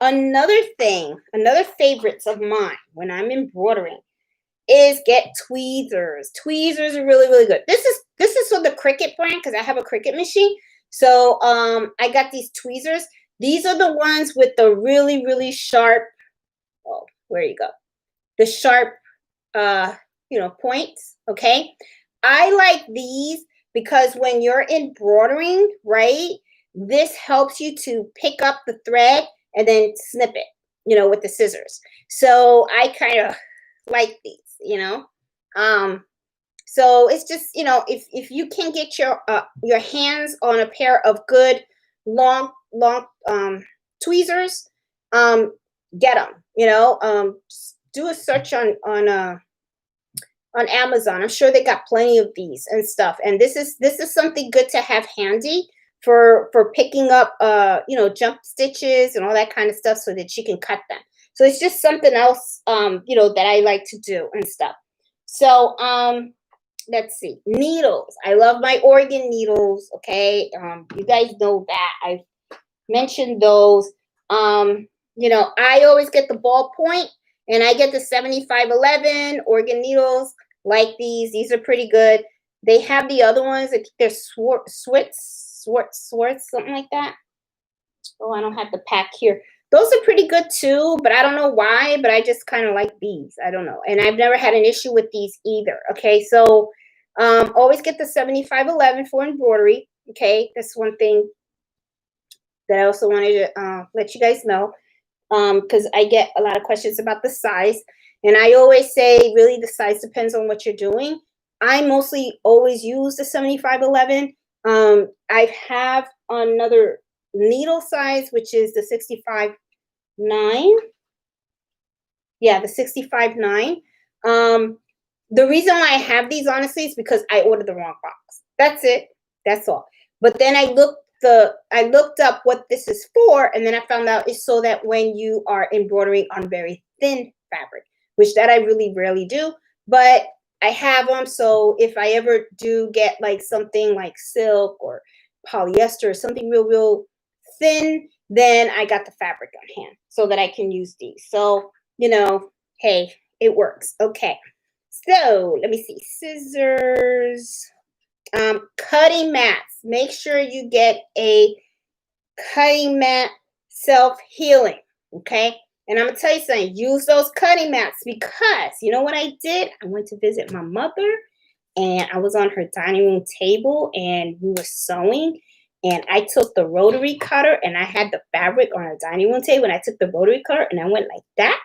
Another thing, another favorites of mine when I'm embroidering is get tweezers. Tweezers are really, really good. This is for the Cricut brand because I have a Cricut machine. So I got these tweezers. These are the ones with the really, really sharp, oh, where you go? The sharp you know, points. Okay. I like these because when you're embroidering, right, this helps you to pick up the thread and then snip it, you know, with the scissors. So I kind of like these, you know. So it's just, you know, if you can get your hands on a pair of good long tweezers, get them, you know. Do a search on Amazon. I'm sure they got plenty of these and stuff. And this is something good to have handy for picking up you know, jump stitches and all that kind of stuff so that you can cut them. So it's just something else you know, that I like to do and stuff. So let's see, needles. I love my organ needles. Okay, you guys know that I've mentioned those. You know, I always get the ballpoint, and I get the 7511 organ needles like these. These are pretty good. They have the other ones. I think they're Swartz, something like that. Oh, I don't have the pack here. Those are pretty good too, but I don't know why, but I just kind of like these. I don't know. And I've never had an issue with these either. Okay, so always get the 7511 for embroidery. Okay, that's one thing that I also wanted to let you guys know, because I get a lot of questions about the size. And I always say, really, the size depends on what you're doing. I mostly always use the 7511. I have another needle size, which is the 65.9. Yeah, the 65.9. The reason why I have these, honestly, is because I ordered the wrong box. That's it. That's all. But then I looked up what this is for, and then I found out it's so that when you are embroidering on very thin fabric, which that I really rarely do, but I have them. So if I ever do get like something like silk or polyester or something real, real thin, then I got the fabric on hand so that I can use these. So, you know, hey, it works. Okay. So let me see. Scissors. Cutting mats. Make sure you get a cutting mat self-healing. Okay. And I'm going to tell you something. Use those cutting mats because you know what I did? I went to visit my mother and I was on her dining room table and we were sewing. And I took the rotary cutter and I had the fabric on her dining room table. And I took the rotary cutter and I went like that.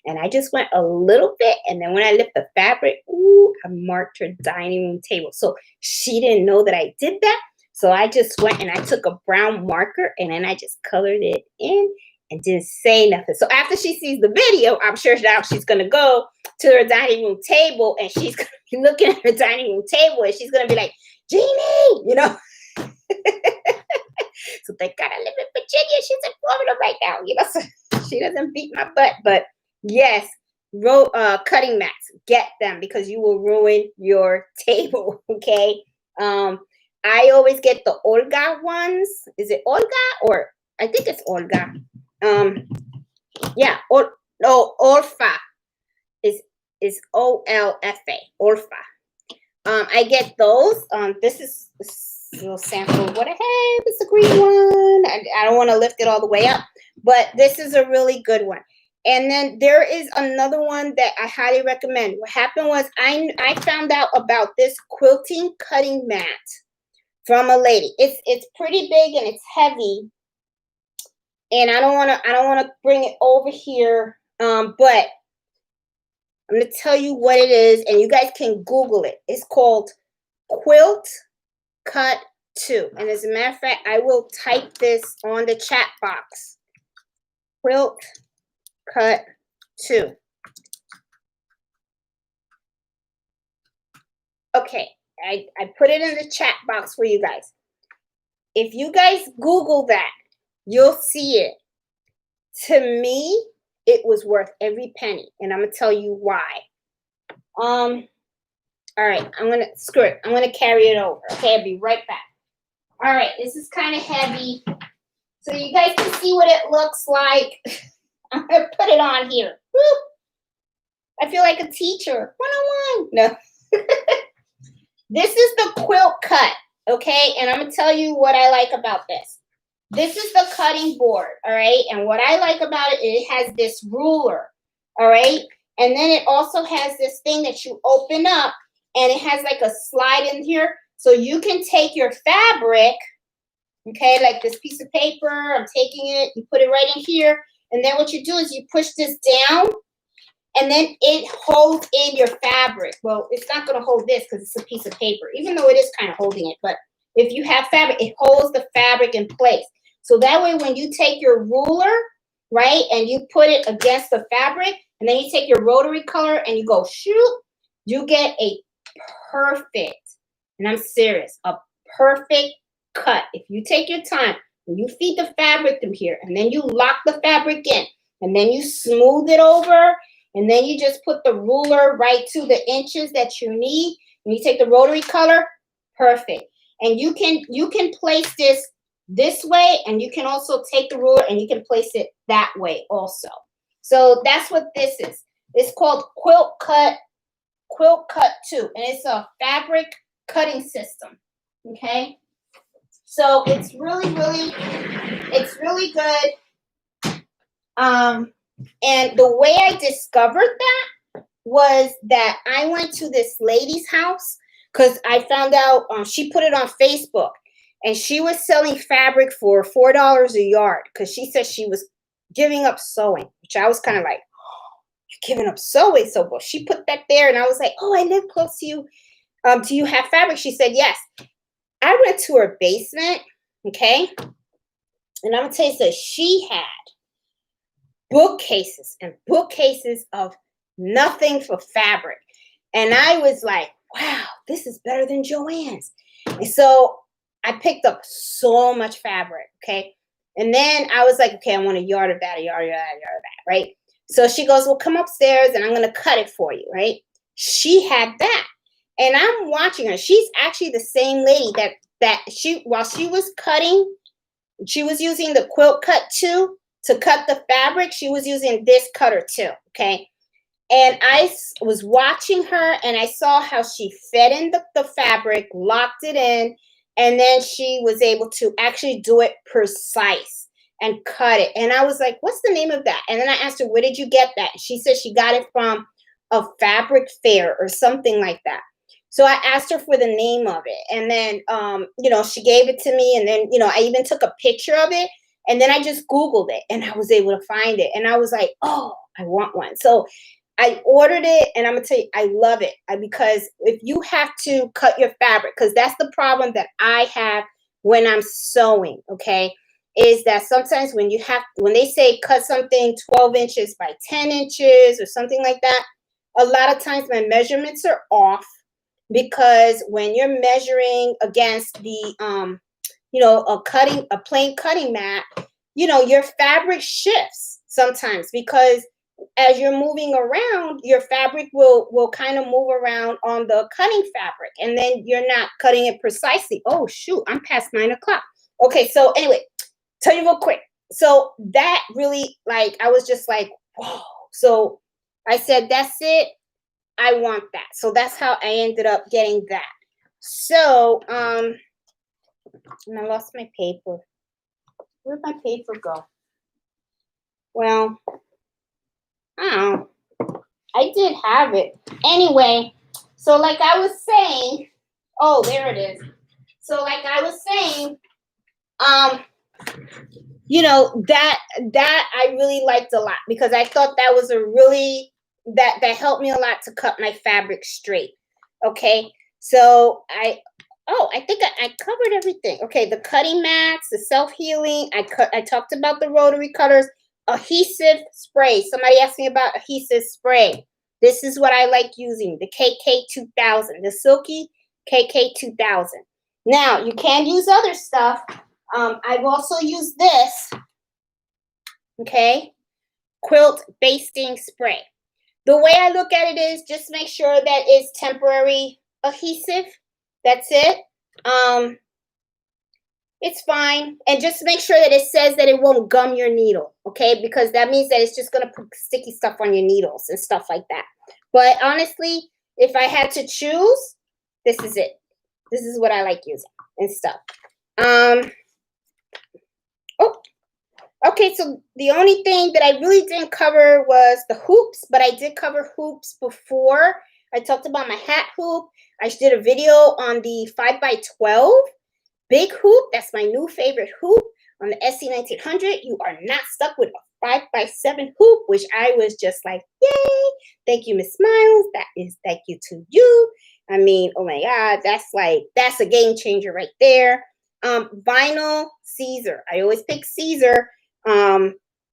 And I just went a little bit. And then when I lift the fabric, ooh, I marked her dining room table. So she didn't know that I did that. So I just went and I took a brown marker and then I just colored it in and didn't say nothing. So after she sees the video, I'm sure now she's going to go to her dining room table and she's going to be looking at her dining room table and she's going to be like, Jeannie, you know. So thank God I live in Virginia. She's in Florida right now, you know, so she doesn't beat my butt. But yes, cutting mats, get them because you will ruin your table. Okay. I always get the Olga ones. Is it Olga or I think it's Olga? Yeah, Orfa is OLFA, Orfa. I get those. This is a little sample of what I have. It's a green one. I don't want to lift it all the way up, but this is a really good one. And then there is another one that I highly recommend. What happened was I found out about this quilting cutting mat from a lady. It's pretty big and it's heavy. And I don't want to bring it over here. But I'm going to tell you what it is and you guys can Google it. It's called Quilt Cut 2. And as a matter of fact, I will type this on the chat box. Quilt Cut 2. Okay. I put it in the chat box for you guys. If you guys Google that, you'll see it. To me, it was worth every penny, and I'm gonna tell you why. All right, screw it. I'm gonna carry it over. Okay, I'll be right back. All right, this is kind of heavy, so you guys can see what it looks like. I'm gonna put it on here. Woo! I feel like a teacher. 101. No. This is the quilt cut, okay? And I'm going to tell you what I like about this. This is the cutting board, all right? And what I like about it, it has this ruler, all right? And then it also has this thing that you open up, and it has like a slide in here. So you can take your fabric, okay, like this piece of paper. I'm taking it. You put it right in here. And then what you do is you push this down. And then it holds in your fabric. Well, it's not going to hold this because it's a piece of paper, even though it is kind of holding it. But if you have fabric, it holds the fabric in place. So that way, when you take your ruler, right, and you put it against the fabric, and then you take your rotary color and you go shoot, you get a perfect, and I'm serious, a perfect cut. If you take your time, when you feed the fabric through here, and then you lock the fabric in, and then you smooth it over, and then you just put the ruler right to the inches that you need. And you take the rotary color, perfect. And you can place this way, and you can also take the ruler and you can place it that way also. So that's what this is. It's called Quilt Cut 2, and it's a fabric cutting system. Okay, so it's really good. And the way I discovered that was that I went to this lady's house because I found out she put it on Facebook, and she was selling fabric for $4 a yard because she said she was giving up sewing, which I was kind of like, oh, you're giving up sewing? So well, she put that there, and I was like, oh, I live close to you. Do you have fabric? She said, yes. I went to her basement, okay? And I'm going to tell you that she had bookcases and bookcases of nothing for fabric. And I was like, wow, this is better than Joann's. And so I picked up so much fabric, okay? And then I was like, okay, I want a yard of that, a yard of that, right? So she goes, well, come upstairs and I'm going to cut it for you, right? She had that. And I'm watching her. She's actually the same lady while she was cutting, she was using the Quilt Cut 2 to cut the fabric. She was using this cutter too, okay? And I was watching her, and I saw how she fed in the fabric, locked it in, and then she was able to actually do it precise and cut it. And I was like, what's the name of that? And then I asked her, where did you get that? She said she got it from a fabric fair or something like that. So I asked her for the name of it. And then, she gave it to me. And then, I even took a picture of it. And then I just Googled it, and I was able to find it. And I was like, oh, I want one. So I ordered it, and I'm going to tell you, I love it. Because if you have to cut your fabric, because that's the problem that I have when I'm sewing, okay, is that sometimes when they say cut something 12 inches by 10 inches or something like that, a lot of times my measurements are off, because when you're measuring against the a plain cutting mat, your fabric shifts sometimes, because as you're moving around, your fabric will kind of move around on the cutting fabric, and then you're not cutting it precisely. Oh shoot, I'm past 9 o'clock. Okay, so anyway, tell you real quick. So that really, I was just like, whoa. So I said, that's it. I want that. So that's how I ended up getting that. So, and I lost my paper. Where'd my paper go? Well, I don't know. I did have it. Anyway, so like I was saying, oh, there it is. So like I was saying, that I really liked a lot, because I thought that was that helped me a lot to cut my fabric straight. Okay, so I think I covered everything. Okay, the cutting mats, the self-healing. I talked about the rotary cutters, adhesive spray. Somebody asked me about adhesive spray. This is what I like using, the KK 2000, the Silky KK2000. Now, you can use other stuff. I've also used this, okay, Quilt Basting Spray. The way I look at it is just make sure that it's temporary adhesive. That's it. It's fine. And just make sure that it says that it won't gum your needle, okay? Because that means that it's just going to put sticky stuff on your needles and stuff like that. But honestly, if I had to choose, this is it. This is what I like using and stuff. Okay, so the only thing that I really didn't cover was the hoops, but I did cover hoops before. I talked about my hat hoop. I did a video on the 5x12 big hoop. That's my new favorite hoop on the SC1900. You are not stuck with a 5x7 hoop, which I was just like, yay! Thank you, Miss Smiles. That is thank you to you. I mean, oh my God, that's a game changer right there. Vinyl Scissor. I always pick Scissor.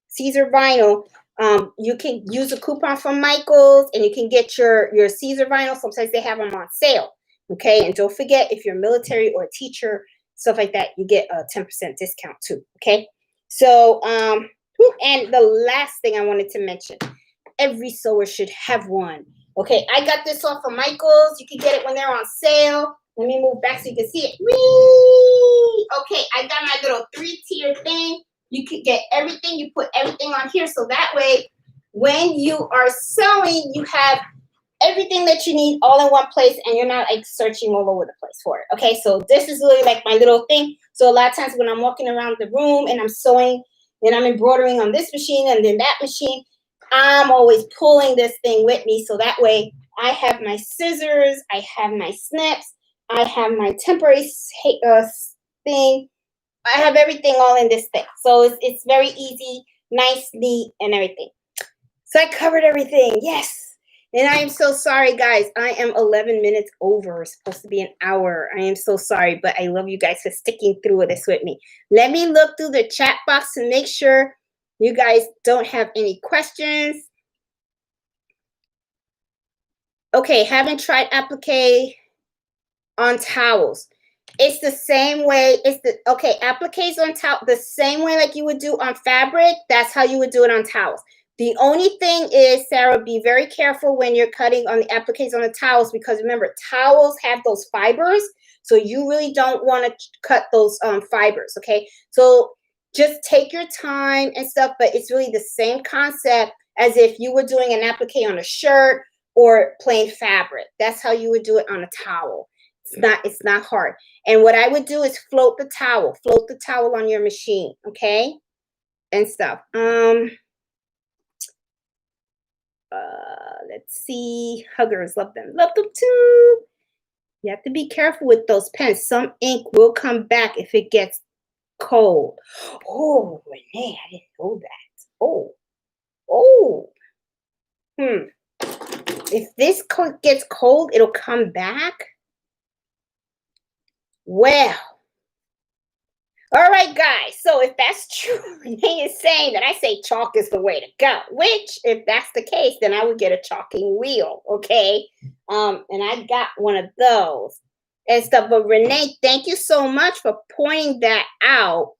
Scissor vinyl. You can use a coupon from Michael's, and you can get your Scissor vinyl. Sometimes they have them on sale. Okay, and don't forget, if you're military or a teacher, stuff like that, you get a 10% discount too. Okay, so and the last thing I wanted to mention, every sewer should have one. Okay, I got this off of Michael's. You can get it when they're on sale. Let me move back so you can see it. Whee! Okay, I got my little 3-tier thing. You can get everything. You put everything on here, so that way, when you are sewing, you have everything that you need all in one place, and you're not like searching all over the place for it. Okay, so this is really like my little thing. So a lot of times when I'm walking around the room and I'm sewing and I'm embroidering on this machine and then that machine, I'm always pulling this thing with me. So that way I have my scissors, I have my snips, I have my temporary thing. I have everything all in this thing. So it's very easy, nice, neat, and everything. So I covered everything. Yes. And I am so sorry, guys. I am 11 minutes over. It's supposed to be an hour. I am so sorry, but I love you guys for sticking through this with me. Let me look through the chat box to make sure you guys don't have any questions. Okay, haven't tried applique on towels. It's the same way. Appliques on towel, the same way like you would do on fabric. That's how you would do it on towels. The only thing is, Sarah, be very careful when you're cutting on the appliques on the towels, because remember, towels have those fibers, so you really don't want to cut those fibers, okay? So just take your time and stuff, but it's really the same concept as if you were doing an applique on a shirt or plain fabric. That's how you would do it on a towel. It's not hard. And what I would do is float the towel on your machine, okay? And stuff. Let's see. Huggers, love them too. You have to be careful with those pens. Some ink will come back if it gets cold. Oh, Renee, I didn't know that. If this gets cold, it'll come back. Well, all right, guys. So if that's true, Renee is saying that I say chalk is the way to go. Which, if that's the case, then I would get a chalking wheel, okay? And I got one of those and stuff. But Renee, thank you so much for pointing that out.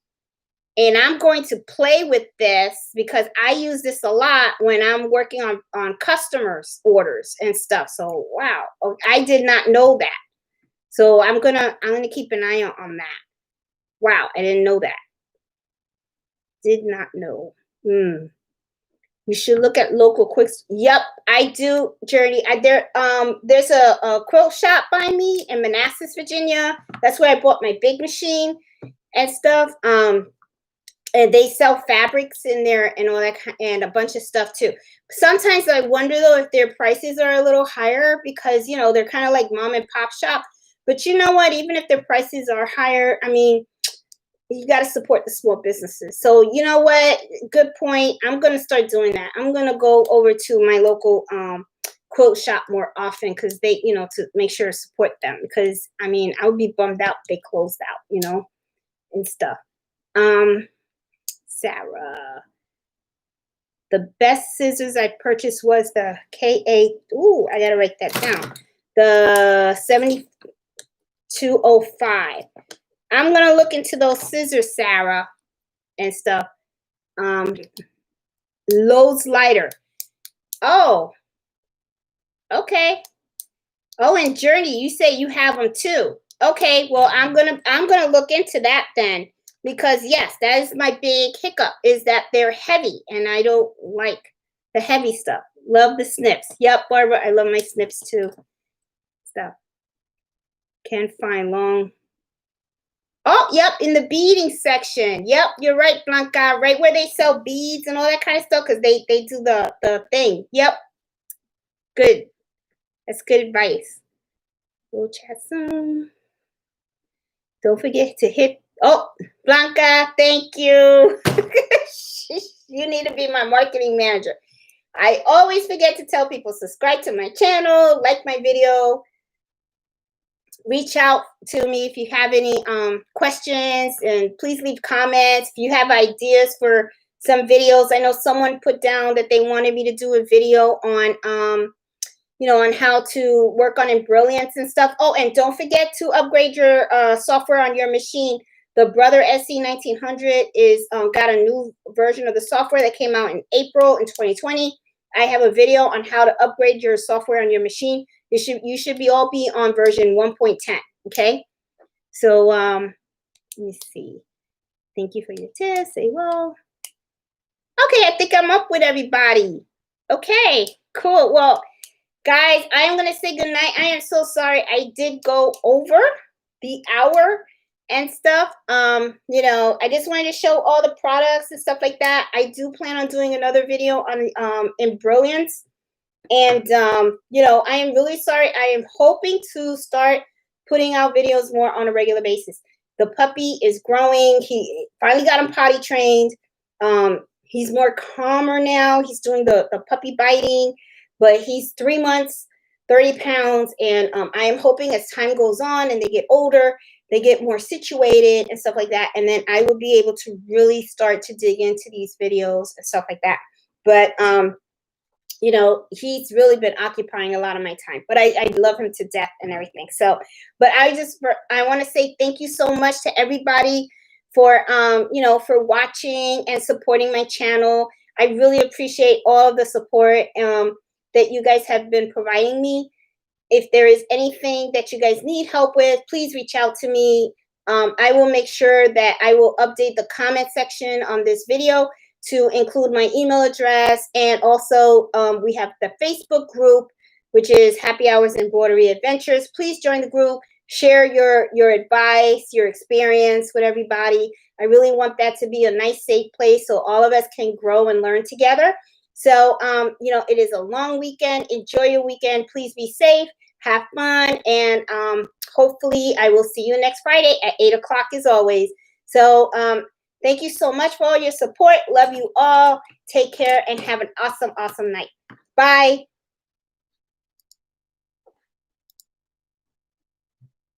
And I'm going to play with this because I use this a lot when I'm working on customers' orders and stuff. So wow, I did not know that. So I'm gonna keep an eye on that. Wow, I didn't know that. Did not know. You should look at local quicks. Yep, I do, Journey. There's a quilt shop by me in Manassas, Virginia. That's where I bought my big machine and stuff. And they sell fabrics in there and all that, and a bunch of stuff too. Sometimes I wonder though if their prices are a little higher because, you know, they're kind of like mom and pop shop. But you know what? Even if their prices are higher, I mean, you got to support the small businesses. So you know what? Good point. I'm going to start doing that. I'm going to go over to my local quilt shop more often because they, you know, to make sure to support them. Because I mean, I would be bummed out if they closed out, you know, and stuff. Sarah, the best scissors I purchased was the KA. Ooh, I gotta write that down. The 205. I'm gonna look into those scissors, Sarah, and stuff. Loads lighter. Oh, okay. Oh, and Journey, you say you have them too. Okay, well, I'm gonna look into that then, because yes, that is my big hiccup, is that they're heavy, and I don't like the heavy stuff. Love the Snips. Yep, Barbara, I love my Snips too. Stuff. Can't find long. Oh, yep, in the beading section. Yep, you're right, Blanca. Right where they sell beads and all that kind of stuff, because they do the thing. Yep. Good. That's good advice. We'll chat soon. Don't forget to hit. Oh, Blanca, thank you. You need to be my marketing manager. I always forget to tell people, subscribe to my channel, like my video. Reach out to me if you have any questions, and please leave comments. If you have ideas for some videos, I know someone put down that they wanted me to do a video on on how to work on embroidery and stuff. Oh, and don't forget to upgrade your software on your machine. The Brother SC 1900 is got a new version of the software that came out in April in 2020. I have a video on how to upgrade your software on your machine. You should all be on version 1.10. Okay. So let me see. Thank you for your tips. Say well. Okay, I think I'm up with everybody. Okay, cool. Well, guys, I am going to say goodnight. I am so sorry I did go over the hour and stuff. I just wanted to show all the products and stuff like that. I do plan on doing another video on embroidery. And, I am really sorry. I am hoping to start putting out videos more on a regular basis. The puppy is growing. He finally got him potty trained. He's more calmer now. He's doing the puppy biting. But he's 3 months, 30 pounds, and I am hoping as time goes on and they get older, they get more situated and stuff like that, and then I will be able to really start to dig into these videos and stuff like that. But, he's really been occupying a lot of my time, but I love him to death and everything. So, but I want to say thank you so much to everybody for, for watching and supporting my channel. I really appreciate all of the support that you guys have been providing me. If there is anything that you guys need help with, please reach out to me. I will make sure that I will update the comment section on this video to include my email address. And also we have the Facebook group, which is Happy Hours Embroidery Adventures. Please join the group. Share your advice, your experience with everybody. I really want that to be a nice, safe place so all of us can grow and learn together. So, it is a long weekend. Enjoy your weekend. Please be safe. Have fun. And hopefully I will see you next Friday at 8 o'clock as always. So thank you so much for all your support. Love you all. Take care and have an awesome, awesome night. Bye.